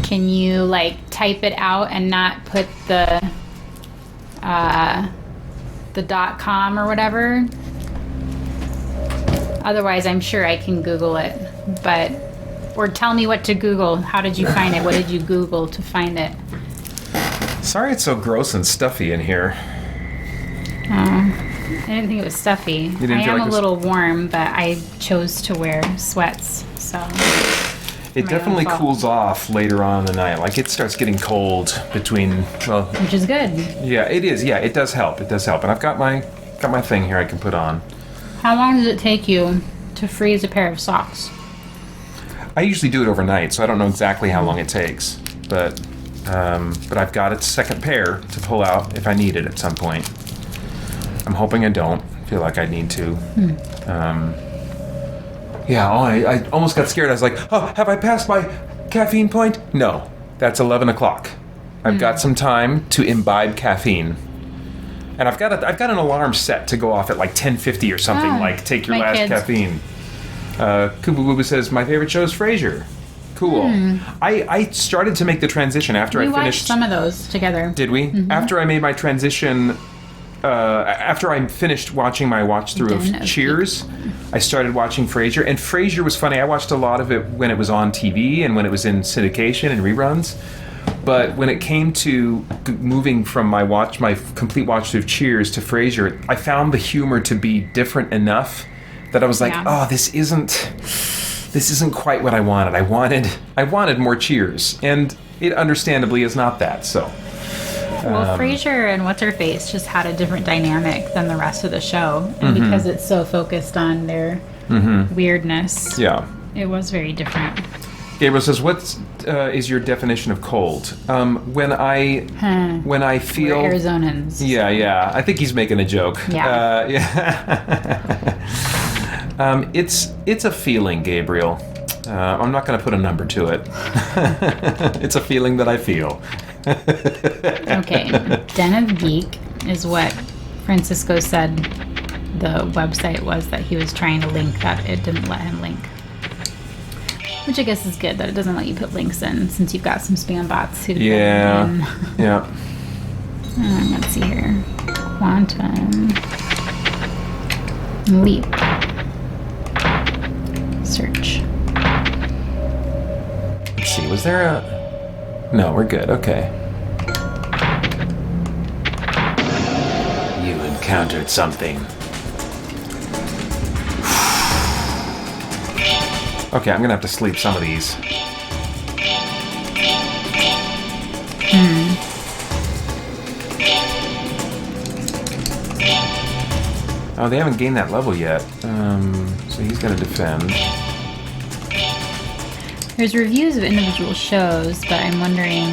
Can you like type it out and not put the .com or whatever? Otherwise, I'm sure I can Google it, but or tell me what to Google. How did you find it? What did you Google to find it? Sorry it's so gross and stuffy in here. I didn't think it was stuffy. didn't I feel am like a it was- little warm, but I chose to wear sweats, so. It My definitely own fault. cools off later on in the night. Like it starts getting cold between, well, Which is good. yeah, it is. Yeah, it does help. It does help. And I've got my thing here I can put on. How long does it take you to freeze a pair of socks? I usually do it overnight, so I don't know exactly how long it takes. But I've got a second pair to pull out if I need it at some point. I'm hoping I don't feel like I need to. Yeah, I almost got scared. I was like, oh, have I passed my caffeine point? No, that's 11 o'clock. I've got some time to imbibe caffeine. And I've got an alarm set to go off at like 10:50 or something, Ah, like take your my last kids. caffeine. Kubu Bubu says, my favorite show is Frasier. Cool. I started to make the transition after We I watched finished. some of those together. Did we? After I made my transition after I finished watching my watch through of Cheers, I started watching Frasier, and Frasier was funny. I watched a lot of it when it was on TV and when it was in syndication and reruns. But when it came to moving from my complete watch through of Cheers to Frasier, I found the humor to be different enough that I was like, oh, this isn't quite what I wanted. I wanted more Cheers, and it understandably is not that. So. Well, Frasier and What's-Her-Face just had a different dynamic than the rest of the show. And because it's so focused on their weirdness, it was very different. Gabriel says, what is your definition of cold? When I feel... We're Arizonans. Yeah. I think he's making a joke. Yeah. It's a feeling, Gabriel. I'm not going to put a number to it. It's a feeling that I feel. Okay, Den of Geek is what Francisco said the website was that he was trying to link that it didn't let him link. Which I guess is good that it doesn't let you put links in since you've got some spam bots who Yeah. Let's see here. Quantum Leap. Search. Let's see, was there a... No, we're good. Okay. You encountered something. Okay, I'm gonna have to sleep some of these. Oh, they haven't gained that level yet. So he's gonna defend. There's reviews of individual shows, but I'm wondering...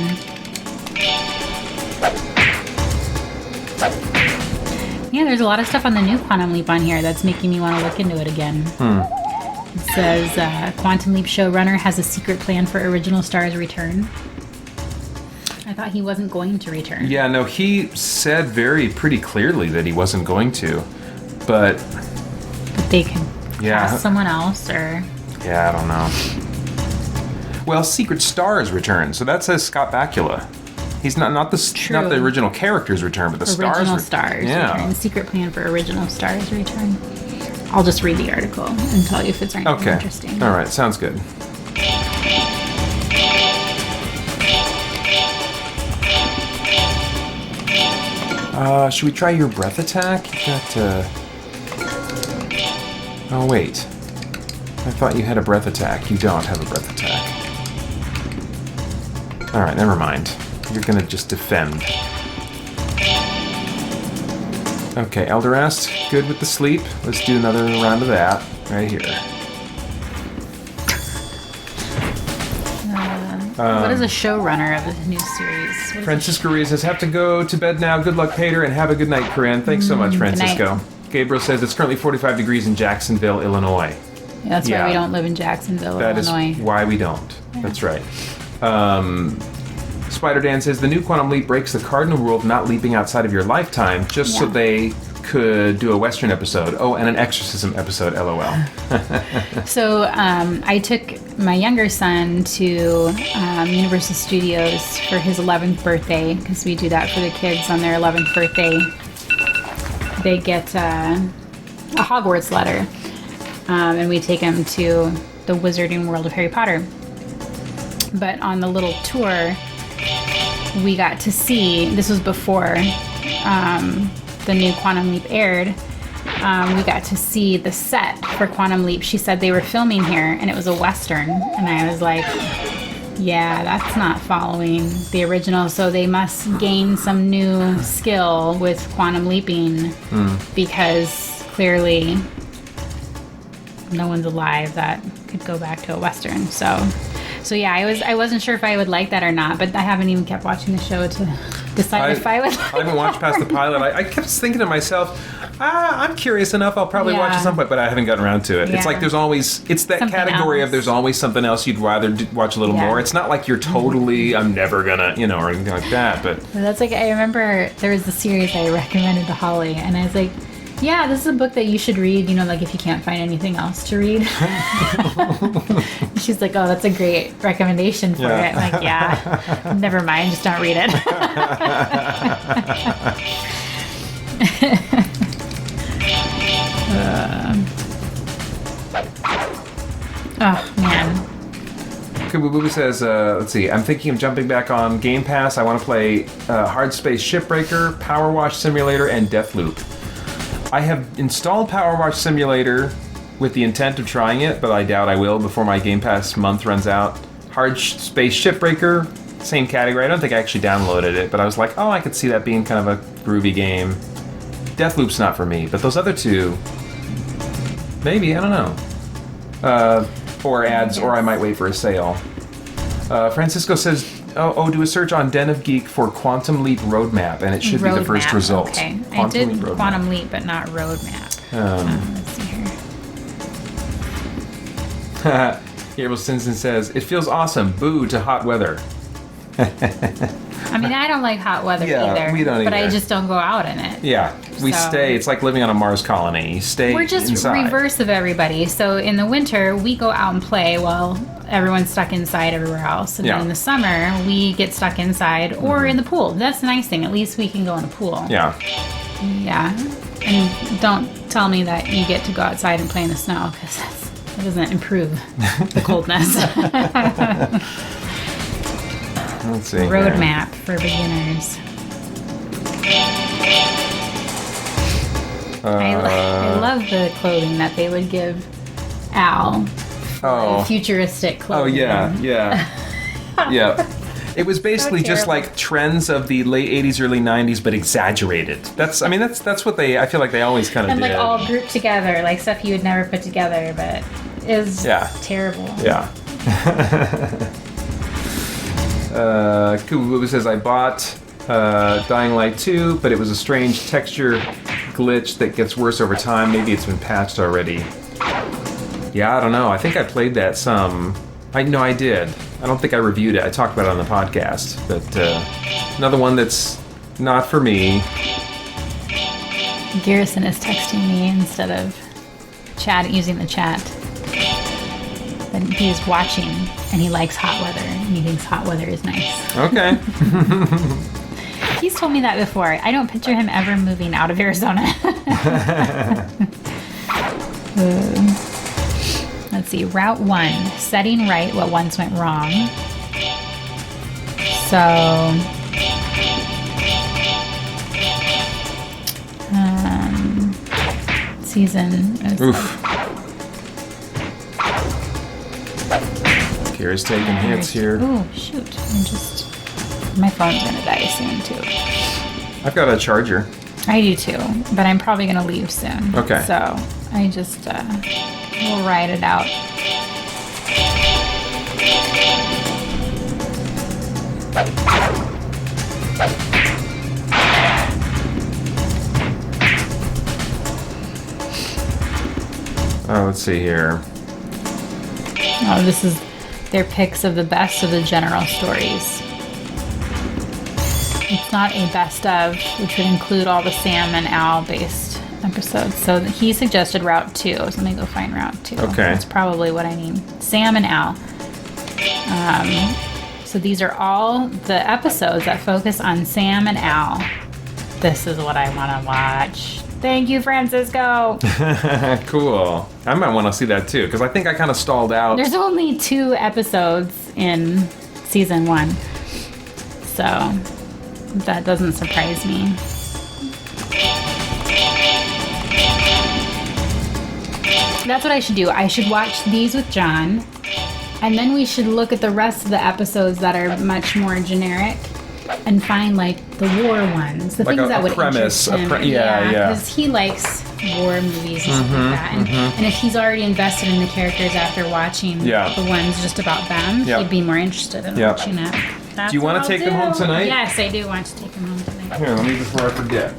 Yeah, there's a lot of stuff on the new Quantum Leap on here that's making me want to look into it again. It says, Quantum Leap showrunner has a secret plan for original star's return. I thought he wasn't going to return. Yeah, no, he said pretty clearly that he wasn't going to, but they can cast someone else, or... Yeah, I don't know. Well, Secret Star's return, so that says Scott Bakula. He's not the original character's return, but the original stars. Return. Secret plan for original star's return. I'll just read the article and tell you if it's anything interesting. All right, sounds good. Should we try your breath attack? You got Oh wait, I thought you had a breath attack. You don't have a breath attack. All right, never mind. You're gonna just defend. Okay, Elderast, good with the sleep. Let's do another round of that right here. What is a showrunner of this new series? Francisco Ruiz says, have to go to bed now. Good luck, Pater, and have a good night, Karyne. Thanks so much, Francisco. Gabriel says, it's currently 45 degrees in Jacksonville, Illinois. Yeah, that's why we don't live in Jacksonville, Illinois. That is why we don't. Yeah. That's right. Spider Dan says, the new Quantum Leap breaks the cardinal rule of not leaping outside of your lifetime, just so they could do a Western episode. Oh, and an exorcism episode, LOL. So I took my younger son to Universal Studios for his 11th birthday, because we do that for the kids on their 11th birthday. They get a Hogwarts letter, and we take them to the Wizarding World of Harry Potter. But on the little tour, we got to see, this was before the new Quantum Leap aired, we got to see the set for Quantum Leap. She said they were filming here, and it was a Western, and I was like, yeah, that's not following the original, so they must gain some new skill with quantum leaping, because clearly no one's alive that could go back to a Western. So yeah, I wasn't sure if I would like that or not, but I haven't even kept watching the show to decide if I would like I haven't watched past the pilot. I kept thinking to myself, I'm curious enough, I'll probably watch at some point, but I haven't gotten around to it. Yeah. It's like it's that something category else. Of there's always something else you'd rather watch a little more. It's not like you're totally, I'm never gonna, or anything like that. But that's like, I remember there was the series I recommended to Holly, and I was like, yeah, this is a book that you should read, like if you can't find anything else to read. She's like, oh, that's a great recommendation for it. I'm like, yeah, never mind, just don't read it. Oh, man. Kabubu says, let's see, I'm thinking of jumping back on Game Pass. I want to play Hard Space Shipbreaker, Power Wash Simulator, and Deathloop. I have installed Power Wash Simulator with the intent of trying it, but I doubt I will before my Game Pass month runs out. Hard Space Shipbreaker, same category. I don't think I actually downloaded it, but I was like, oh, I could see that being kind of a groovy game. Deathloop's not for me, but those other two, maybe, I don't know. Or ads, or I might wait for a sale. Francisco says, do a search on Den of Geek for Quantum Leap Roadmap, and it should be the first result. Okay, Quantum I did Leap Roadmap. Quantum Leap, but not Roadmap. Let's see here. Gabriel Stinson says, it feels awesome. Boo to hot weather. I mean, I don't like hot weather either. We don't but either. I just don't go out in it. Yeah, we stay. It's like living on a Mars colony. You stay We're just inside. reverse of everybody. So in the winter, we go out and play while everyone's stuck inside everywhere else. And then in the summer, we get stuck inside or in the pool. That's the nice thing. At least we can go in a pool. Yeah. Yeah. And don't tell me that you get to go outside and play in the snow, because that doesn't improve the coldness. Let's see. Roadmap for beginners. I love the clothing that they would give Al. Futuristic clothing. Oh, yeah. Yeah. It was basically just like trends of the late 80s, early 90s, but exaggerated. That's what I feel like they always kind of And did. like all grouped together, like stuff you would never put together, but is terrible. Yeah. Kubu says, I bought Dying Light 2, but it was a strange texture glitch that gets worse over time. Maybe it's been patched already. Yeah, I don't know. I think I played that some. I did. I don't think I reviewed it. I talked about it on the podcast. But another one that's not for me. Garrison is texting me instead of using the chat. But he's watching, and he likes hot weather, and he thinks hot weather is nice. Okay. He's told me that before. I don't picture him ever moving out of Arizona. Let's see. Route 1. Setting right what once went wrong. So... season... Oof. Kira's taking hits here. Oh, shoot. My phone's going to die soon, too. I've got a charger. I do, too. But I'm probably going to leave soon. Okay. So, I just... we'll ride it out. Let's see here. Oh, this is their picks of the best of the general stories. It's not a best of, which would include all the Sam and Al based episodes. So he suggested Route 2. So let me go find Route 2. Okay. That's probably what I need. Sam and Al. So these are all the episodes that focus on Sam and Al. This is what I want to watch. Thank you, Francisco. Cool. I might want to see that too, because I think I kind of stalled out. There's only 2 episodes in season 1. So that doesn't surprise me. That's what I should do. I should watch these with John, and then we should look at the rest of the episodes that are much more generic and find like the war ones, the like things that would premise, interest him. yeah. Because he likes war movies and stuff like that. And if he's already invested in the characters after watching the ones just about them, he'd be more interested in watching it. Do you want to take them home tonight? Yes, I do want to take them home tonight. Here, let me before I forget.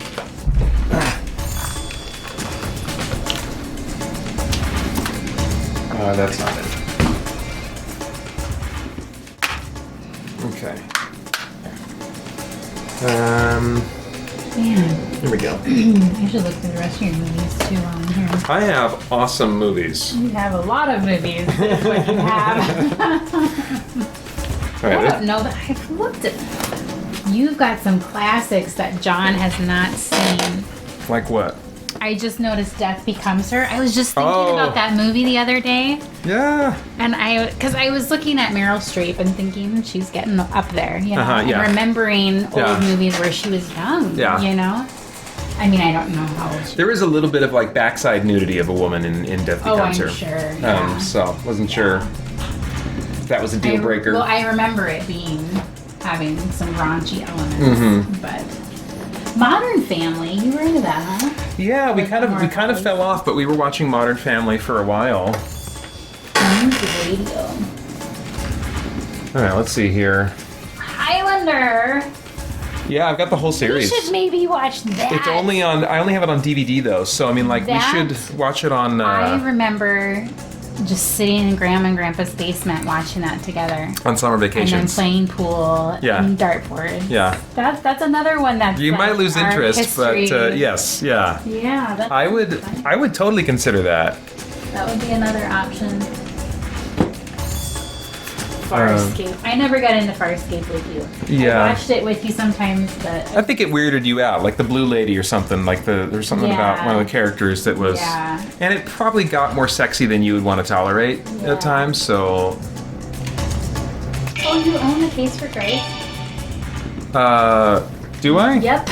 That's not it. Okay. Man, Here we go. you should look through the rest of your movies too while I'm here. I have awesome movies. You have a lot of movies. That's what you have. All I right. don't know that I've looked at them. You've got some classics that John has not seen. Like what? I just noticed Death Becomes Her. I was just thinking Oh. about that movie the other day. Yeah. And because I was looking at Meryl Streep and thinking she's getting up there, you know, Yeah. and remembering Yeah. old movies where she was young, Yeah. you know. I mean, I don't know how old she There is a little bit of like backside nudity of a woman in Death Oh, Becomes I'm Her. sure. Yeah. So wasn't sure if that was a deal breaker. Well, I remember it having some raunchy elements, Mm-hmm. but Modern Family, you were into that, huh? Yeah, we Like kind more of heavily. fell off, but we were watching Modern Family for a while. News Radio. All right, let's see here. Highlander. Yeah, I've got the whole We series. should maybe watch that. It's only on. I only have it on DVD though, so I mean, like, That- we should watch it on I remember just sitting in Grandma and Grandpa's basement watching that together. on summer And then vacations. playing pool Yeah. and dartboard. Yeah, That's another one that's you like might lose art interest, but history. yes, yeah. Yeah, that's I would totally consider that. That would be another option. Farscape. I never got into Farscape with you. Yeah. I watched it with you sometimes, but I think it weirded you out, like the Blue Lady or something. Like there's something about Yeah. one of the characters that was, Yeah. and it probably got more sexy than you would want to tolerate Yeah. at times. So, oh, you own the Case for Christ? do I? Yep.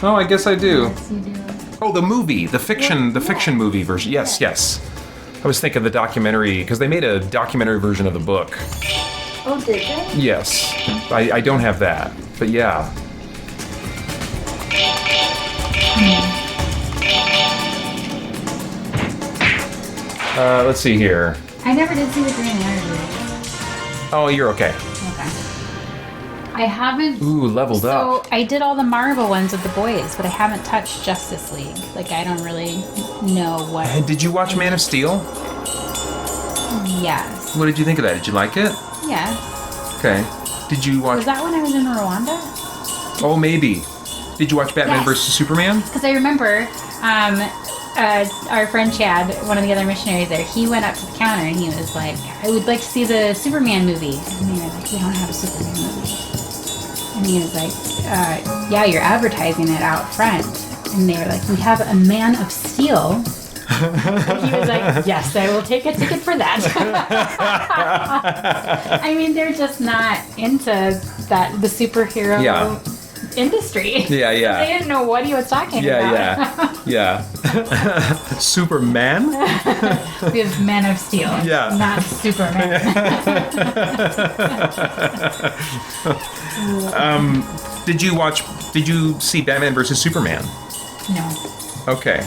Oh, I guess I do. Yes, you do. Oh, the movie, the fiction Yeah. movie version. Yes, yes. I was thinking the documentary because they made a documentary version of the book. Oh, did they? Yes, I don't have that, but yeah. Let's see here. I never did see the Green Lantern movie. Oh, you're okay. Okay. I haven't. Ooh, leveled up. So I did all the Marvel ones with the boys, but I haven't touched Justice League. Like I don't really know what. And did you watch Man of Steel? Yes. What did you think of that? Did you like it? Yes. Okay. Did you watch? Was that when I was in Rwanda? Oh, maybe. Did you watch Batman Yes. versus Superman? Because I remember our friend Chad, one of the other missionaries there, he went up to the counter and he was like, I would like to see the Superman movie. And they were like, we don't have a Superman movie. And he was like, yeah, you're advertising it out front. And they were like, we have a Man of Steel. And he was like, yes, I will take a ticket for that. I mean, they're just not into the superhero Yeah. industry. Yeah, yeah. They didn't know what he was talking about. Yeah. Superman? We have Men of Steel. Yeah. Not Superman. Did you see Batman versus Superman? No. Okay.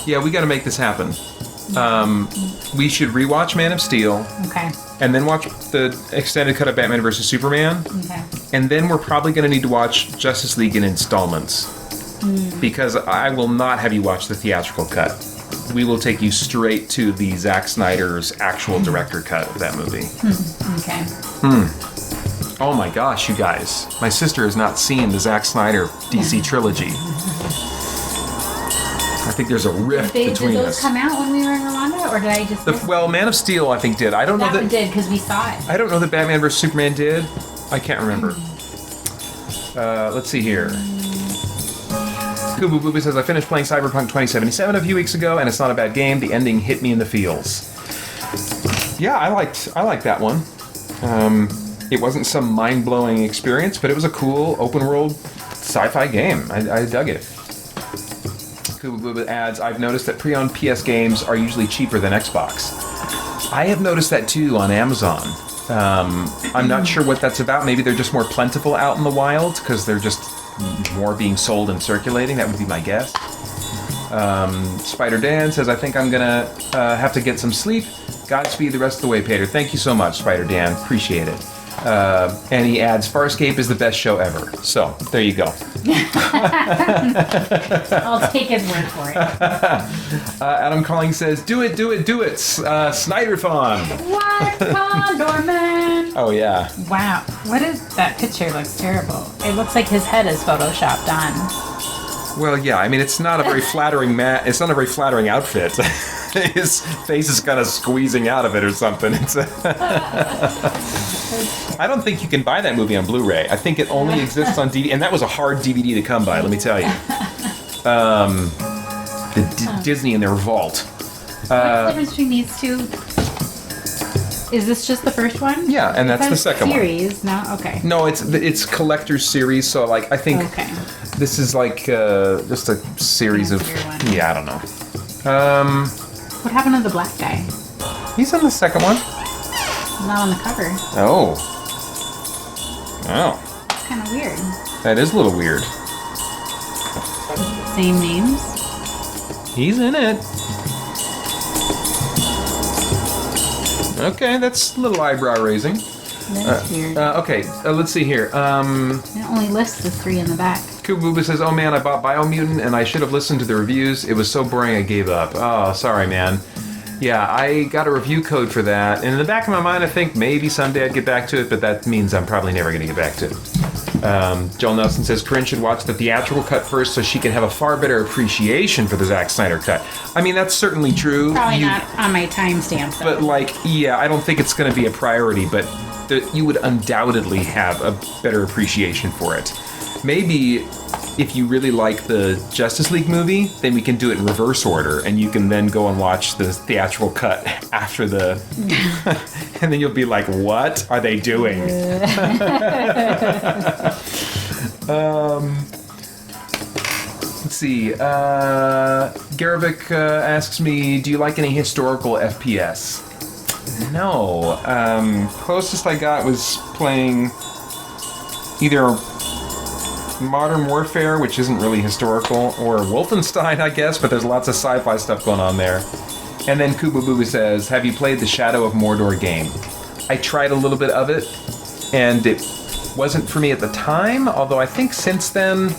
Yeah, we got to make this happen. We should rewatch Man of Steel Okay. and then watch the extended cut of Batman versus Superman. Okay. And then we're probably going to need to watch Justice League in installments. Because I will not have you watch the theatrical cut. We will take you straight to the Zack Snyder's actual director cut of that movie. Okay. Oh my gosh, you guys. My sister has not seen the Zack Snyder DC trilogy. I think there's a rift Did between those us. come out when we were in Rwanda, or did I just? Well, Man of Steel, I think did. I don't know that one that. did because we saw it. I don't know that Batman vs Superman did. I can't remember. Let's see here. Kubu Booby says, I finished playing Cyberpunk 2077 a few weeks ago, and it's not a bad game. The ending hit me in the feels. Yeah, I liked that one. It wasn't some mind-blowing experience, but it was a cool open-world sci-fi game. I dug it. Kubu Booby adds, I've noticed that pre-owned PS games are usually cheaper than Xbox. I have noticed that too on Amazon. I'm not sure what that's about. Maybe they're just more plentiful out in the wild because they're just more being sold and circulating. That would be my guess. Spider Dan says, I think I'm gonna have to get some sleep. Godspeed the rest of the way, Pater. Thank you so much, Spider Dan. Appreciate it. And he adds, Farscape is the best show ever. So, there you go. I'll take his word for it. Adam Calling says, do it. Snyder-thon. What, Condorman? Oh, yeah. Wow, what is that picture? Looks terrible. It looks like his head is photoshopped on. Well, yeah, I mean, it's not a very flattering it's not a very flattering outfit. His face is kind of squeezing out of it or something. It's I don't think you can buy that movie on Blu-ray. I think it only exists on DVD, and that was a hard DVD to come by, let me tell you. Disney in their vault. What's the difference between these two? Is this just the first one? Yeah, and that's the second series. No, okay. No, it's collector's series. So like I think this is like just a series of I don't know. What happened to the black guy? He's on the second one. Not on the cover. Oh. It's kind of weird. That is a little weird. Same names. He's in it. Okay, that's a little eyebrow raising. That's weird. Okay, let's see here. It only lists the 3 in the back. Kububa says, "Oh man, I bought Biomutant and I should have listened to the reviews. It was so boring I gave up. Oh, sorry, man. Yeah, I got a review code for that, and in the back of my mind, I think maybe someday I'd get back to it, but that means I'm probably never going to get back to it." Joel Nelson says, "Karyne should watch the theatrical cut first so she can have a far better appreciation for the Zack Snyder cut." I mean, that's certainly true. Probably not on my timestamp, though. But, like, yeah, I don't think it's going to be a priority, but you would undoubtedly have a better appreciation for it. Maybe if you really like the Justice League movie, then we can do it in reverse order, and you can then go and watch the theatrical cut after the... and then you'll be like, what are they doing? Let's see. Garavik asks me, do you like any historical FPS? No. Closest I got was playing either Modern Warfare, which isn't really historical, or Wolfenstein, I guess, but there's lots of sci-fi stuff going on there. And then Kubabubu says, have you played the Shadow of Mordor game? I tried a little bit of it, and it wasn't for me at the time, although I think since then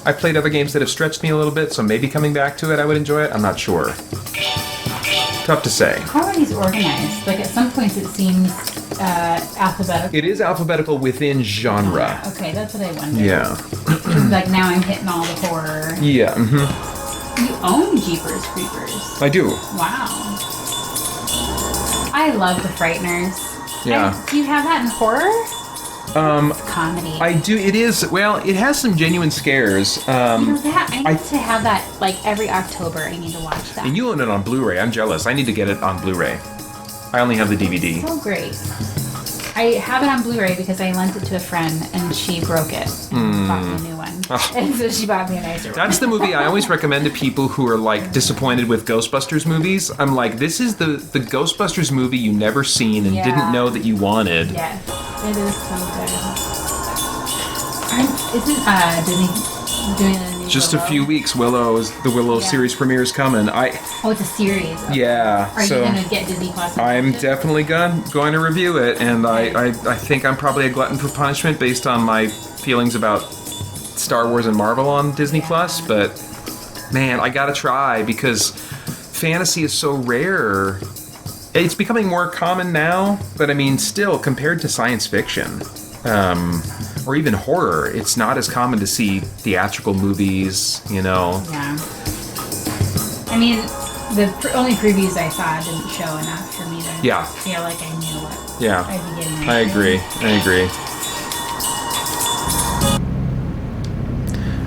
I've played other games that have stretched me a little bit, so maybe coming back to it I would enjoy it. I'm not sure. Tough to say. How are these organized? Like, at some points it seems alphabetical. It is alphabetical within genre. Okay, that's what I wondered. Yeah. Like, now I'm hitting all the horror. Yeah, You own Jeepers Creepers. I do. Wow. I love the Frighteners. Yeah. Do you have that in horror? It's comedy. I do. It is. Well, it has some genuine scares. You know that? I need to have that, like, every October. I need to watch that. And you own it on Blu-ray. I'm jealous. I need to get it on Blu-ray. I only have the DVD. So great. I have it on Blu-ray because I lent it to a friend and she broke it and bought me a new one. Oh. And so she bought me a nicer one. That's the movie I always recommend to people who are, like, disappointed with Ghostbusters movies. I'm like, this is the Ghostbusters movie you never seen and didn't know that you wanted. Yes, it is so good. Isn't Disney doing a new Just Willow? A few weeks, the Willow series premiere is coming. Oh, it's a series. Okay. Yeah. Are you going to get Disney Plus? I'm definitely going to review it, and I think I'm probably a glutton for punishment based on my feelings about Star Wars and Marvel on Disney Plus, but man, I gotta try because fantasy is so rare. It's becoming more common now, but I mean, still, compared to science fiction, or even horror, it's not as common to see theatrical movies, you know. Yeah. I mean, the only previews I saw didn't show enough for me to feel like I knew what I'd be getting. I agree.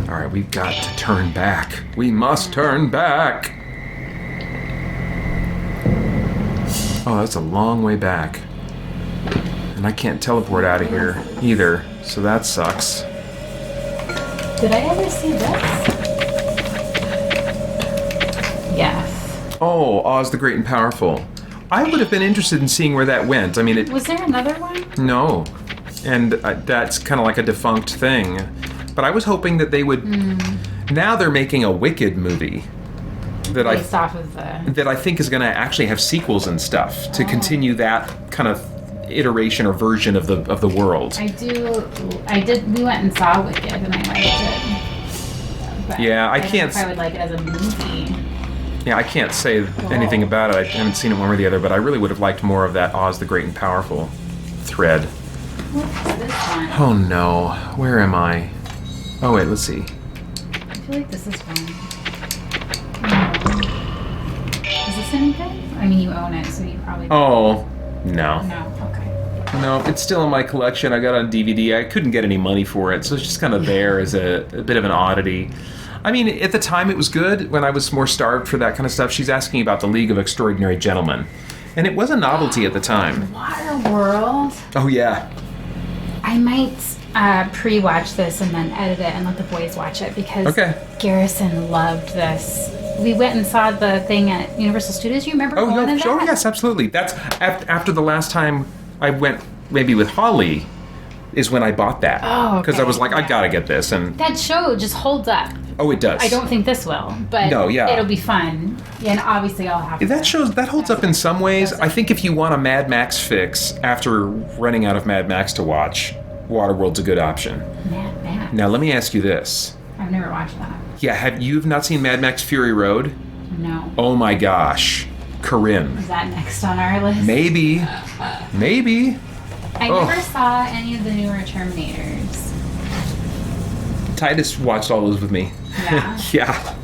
All right, we've got to turn back. We must turn back. Oh, that's a long way back. And I can't teleport out of here either, so that sucks. Did I ever see this? Yes. Oh, Oz the Great and Powerful. I would have been interested in seeing where that went. I mean, Was there another one? No. And that's kind of like a defunct thing. But I was hoping that they would... Now they're making a Wicked movie. Based off of the... That I think is going to actually have sequels and stuff to continue that kind of iteration or version of the world. We went and saw Wicked and I liked it. But Yeah, I can't... don't know if I would like it as a movie. Yeah, I can't say anything about it. I haven't seen it one or the other, but I really would have liked more of that Oz the Great and Powerful thread. What's this one? Oh no, where am I? Oh wait, let's see. I feel like this is one. Is this any good? I mean, you own it, so you probably... Oh, no. No, okay. No, it's still in my collection. I got it on DVD. I couldn't get any money for it, so it's just kind of there as a bit of an oddity. I mean, at the time it was good when I was more starved for that kind of stuff. She's asking about the League of Extraordinary Gentlemen. And it was a novelty at the time. Waterworld. Oh, yeah. I might pre-watch this and then edit it and let the boys watch it because Garrison loved this. We went and saw the thing at Universal Studios. You remember going to that? Oh, yes, absolutely. That's after the last time I went, maybe with Holly, is when I bought that. Oh, because I was like, I gotta get this. And that show just holds up. Oh, it does. I don't think this will, but it'll be fun. Yeah, and obviously I'll have to. That holds up in some ways. I think if you want a Mad Max fix after running out of Mad Max to watch, Waterworld's a good option. Mad Max. Now, let me ask you this. I've never watched that. Yeah, you've not seen Mad Max Fury Road? No. Oh my gosh. Karyne. Is that next on our list? Maybe. I never saw any of the newer Terminators. Titus watched all those with me. Yeah. Yeah.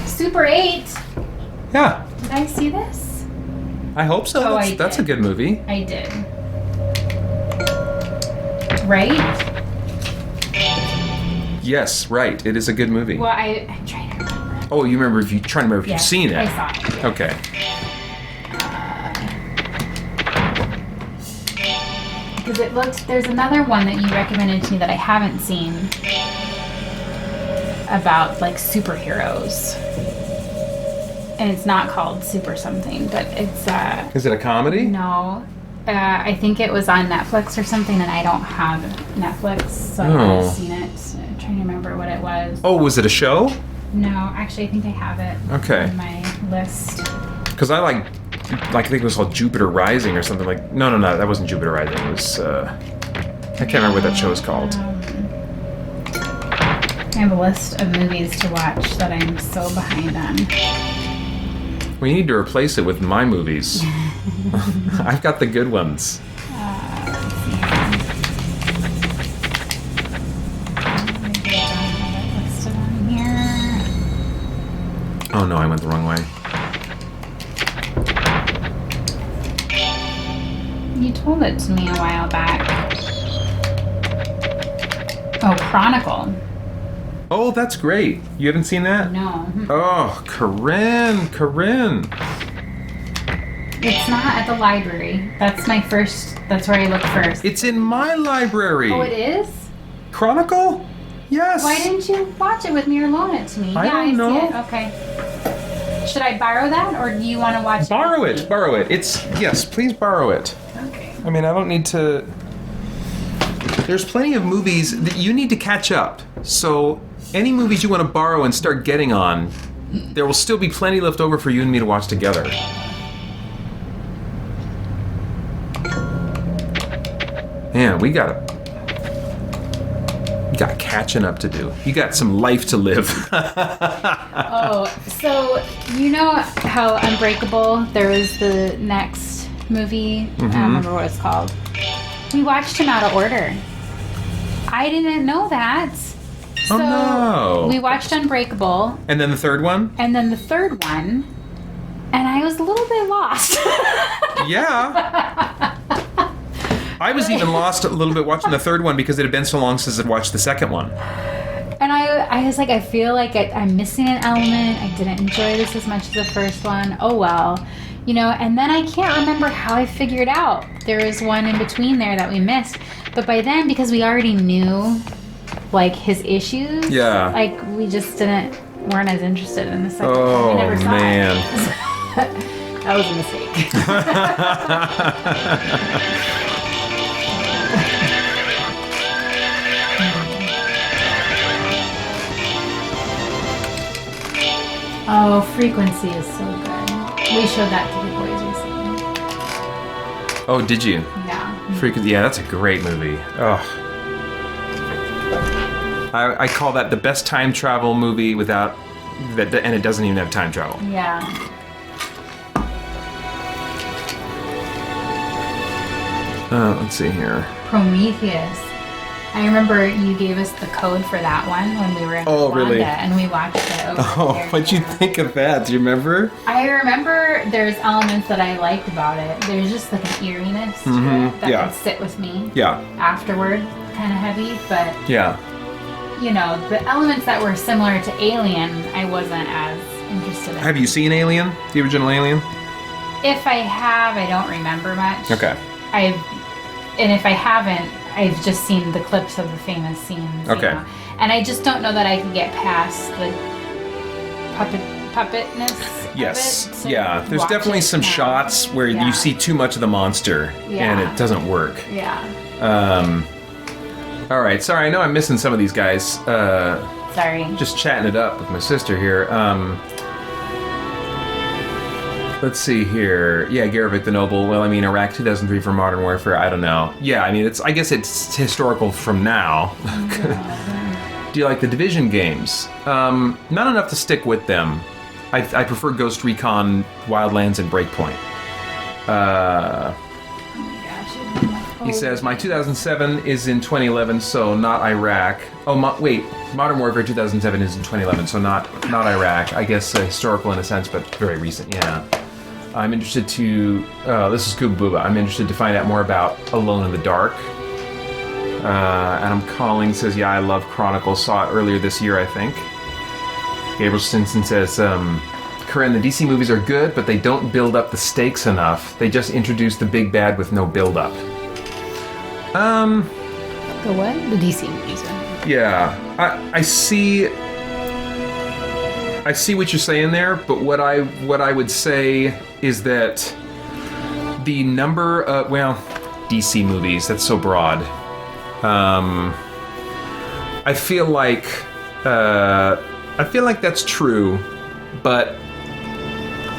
Super 8. Yeah. Did I see this? I hope so. That's a good movie. I did. Right? Yes, right. It is a good movie. Well, I'm trying to remember. Oh, you remember if you've seen it? I saw it. Okay. Because there's another one that you recommended to me that I haven't seen about like superheroes. And it's not called Super something, but it's Is it a comedy? No. I think it was on Netflix or something, and I don't have Netflix, so I haven't seen it. I'm trying to remember what it was. Oh, was it a show? No, actually, I think I have it on my list. Because I think it was called Jupiter Rising or something like. No, that wasn't Jupiter Rising. It was. I can't remember what that show is called. I have a list of movies to watch that I'm so behind on. We need to replace it with my movies. I've got the good ones. Let's see here. Maybe I don't have it listed on here. Oh no, I went the wrong way. You told it to me a while back. Oh, Chronicle. Oh, that's great. You haven't seen that? No. Oh, Karyne. It's not at the library. That's where I look first. It's in my library. Oh, it is? Chronicle? Yes. Why didn't you watch it with me or loan it to me? I don't know. See it. Okay. Should I borrow that, or do you want to watch it? Borrow it. Yes, please borrow it. Okay. I mean, I don't need to. There's plenty of movies that you need to catch up. So, any movies you want to borrow and start getting on, there will still be plenty left over for you and me to watch together. Man, we got catching up to do. You got some life to live. Oh, so you know how Unbreakable, there was the next movie, I don't remember what it's called. We watched him out of order. I didn't know that. So no. We watched Unbreakable. And then the third one? And then the third one. And I was a little bit lost. Yeah. I was even lost a little bit watching the third one because it had been so long since I'd watched the second one. And I was like, I feel like I'm missing an element. I didn't enjoy this as much as the first one. Oh, well. You know, and then I can't remember how I figured out there was one in between there that we missed. But by then, because we already knew, like, his issues, like, we just weren't as interested in the second one. Oh, We never saw man. it. That was a mistake. Oh, Frequency is so good. We showed that to the boys recently. Oh, did you? Yeah. Frequency. Yeah, that's a great movie. Oh. I call that the best time travel movie without that, and it doesn't even have time travel. Yeah. Let's see here. Prometheus. I remember you gave us the code for that one when we were in Rwanda, really? and we watched it over Oh, here. what'd you think of that? Do you remember? I remember there's elements that I liked about it. There's just like an eeriness to it that would sit with me Yeah. afterward, kind of heavy. But, Yeah. you know, the elements that were similar to Alien, I wasn't as interested in. Have you seen Alien? The original Alien? If I have, I don't remember much. Okay. And if I haven't, I've just seen the clips of the famous scenes. Okay. You know? And I just don't know that I can get past the puppetness. Yes. Of it to Yeah. There's watch definitely it some now. shots where Yeah. you see too much of the monster and it doesn't work. Yeah. All right. Sorry, I know I'm missing some of these guys. Sorry. Just chatting it up with my sister here. Let's see here. Yeah, Garavik the Noble. Well, I mean, Iraq 2003 for Modern Warfare. I don't know. Yeah, I mean, I guess it's historical from now. Do you like the Division games? Not enough to stick with them. I prefer Ghost Recon, Wildlands, and Breakpoint. He says, my 2007 is in 2011, so not Iraq. Oh, wait, Modern Warfare 2007 is in 2011, so not Iraq. I guess historical in a sense, but very recent, yeah. I'm interested to, this is Kuba Booba. I'm interested to find out more about Alone in the Dark. Adam Calling says, yeah, I love Chronicles. Saw it earlier this year, I think. Gabriel Stinson says, Karyne, the DC movies are good, but they don't build up the stakes enough. They just introduce the big bad with no build-up. The what? The DC movies. Yeah, I see what you're saying there, but what I would say is that the number of, well, DC movies, that's so broad. I feel like that's true, but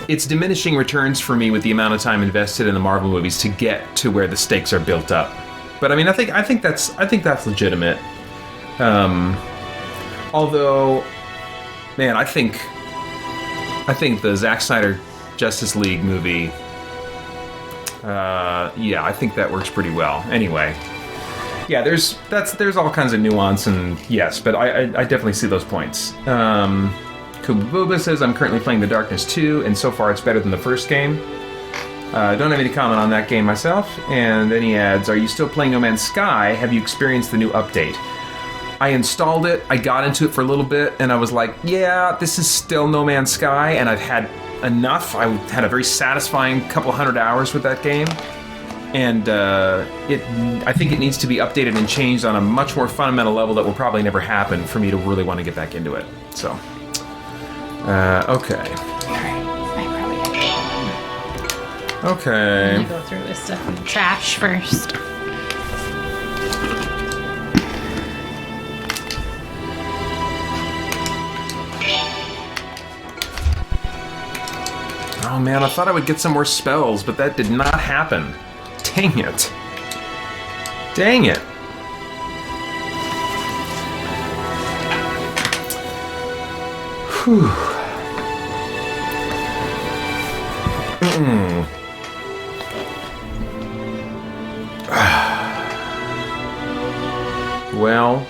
it's diminishing returns for me with the amount of time invested in the Marvel movies to get to where the stakes are built up. But I mean, I think that's legitimate. Although, man, I think the Zack Snyder Justice League movie, yeah, I think that works pretty well. Anyway, yeah, there's all kinds of nuance, and yes, but I definitely see those points. Kubububa says, I'm currently playing The Darkness 2, and so far it's better than the first game. Don't have any comment on that game myself. And then he adds, are you still playing No Man's Sky? Have you experienced the new update? I installed it, I got into it for a little bit, and I was like, yeah, this is still No Man's Sky, and I've had enough. I had a very satisfying couple hundred hours with that game. And I think it needs to be updated and changed on a much more fundamental level that will probably never happen for me to really want to get back into it. So, okay. Okay. I'm gonna go through this stuff in the trash first. Oh man, I thought I would get some more spells, but that did not happen. Dang it. Dang it. Whew. Well,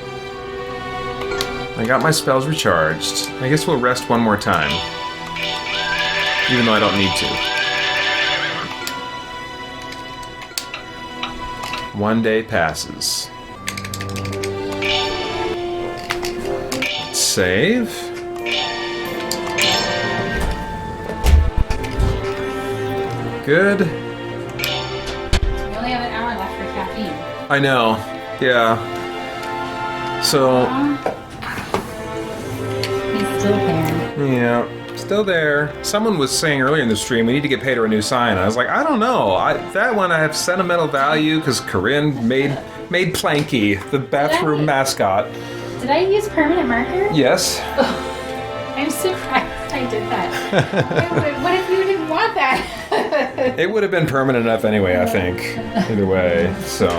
I got my spells recharged. I guess we'll rest one more time. Even though I don't need to. One day passes. Let's save. Good. We only have an hour left for caffeine. I know. Yeah. So. He's still there. Yeah. Still there. Someone was saying earlier in the stream, we need to get paid or a new sign. I was like, I don't know. That one I have sentimental value because Karyne made Planky, the bathroom mascot. Did I use permanent marker? Yes. I'm surprised I did that. What if you didn't want that? It would have been permanent enough anyway, I think. Either way. So,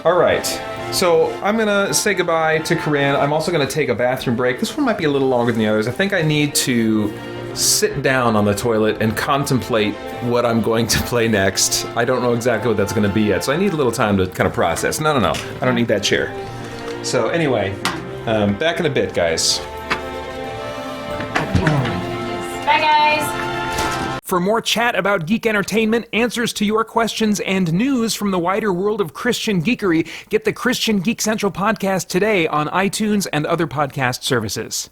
all right. So I'm gonna say goodbye to Karyne. I'm also gonna take a bathroom break. This one might be a little longer than the others. I think I need to sit down on the toilet and contemplate what I'm going to play next. I don't know exactly what that's going to be yet, so I need a little time to kind of process. No, I don't need that chair. So anyway, back in a bit, guys. Bye, guys. For more chat about geek entertainment, answers to your questions, and news from the wider world of Christian geekery, get the Christian Geek Central podcast today on iTunes and other podcast services.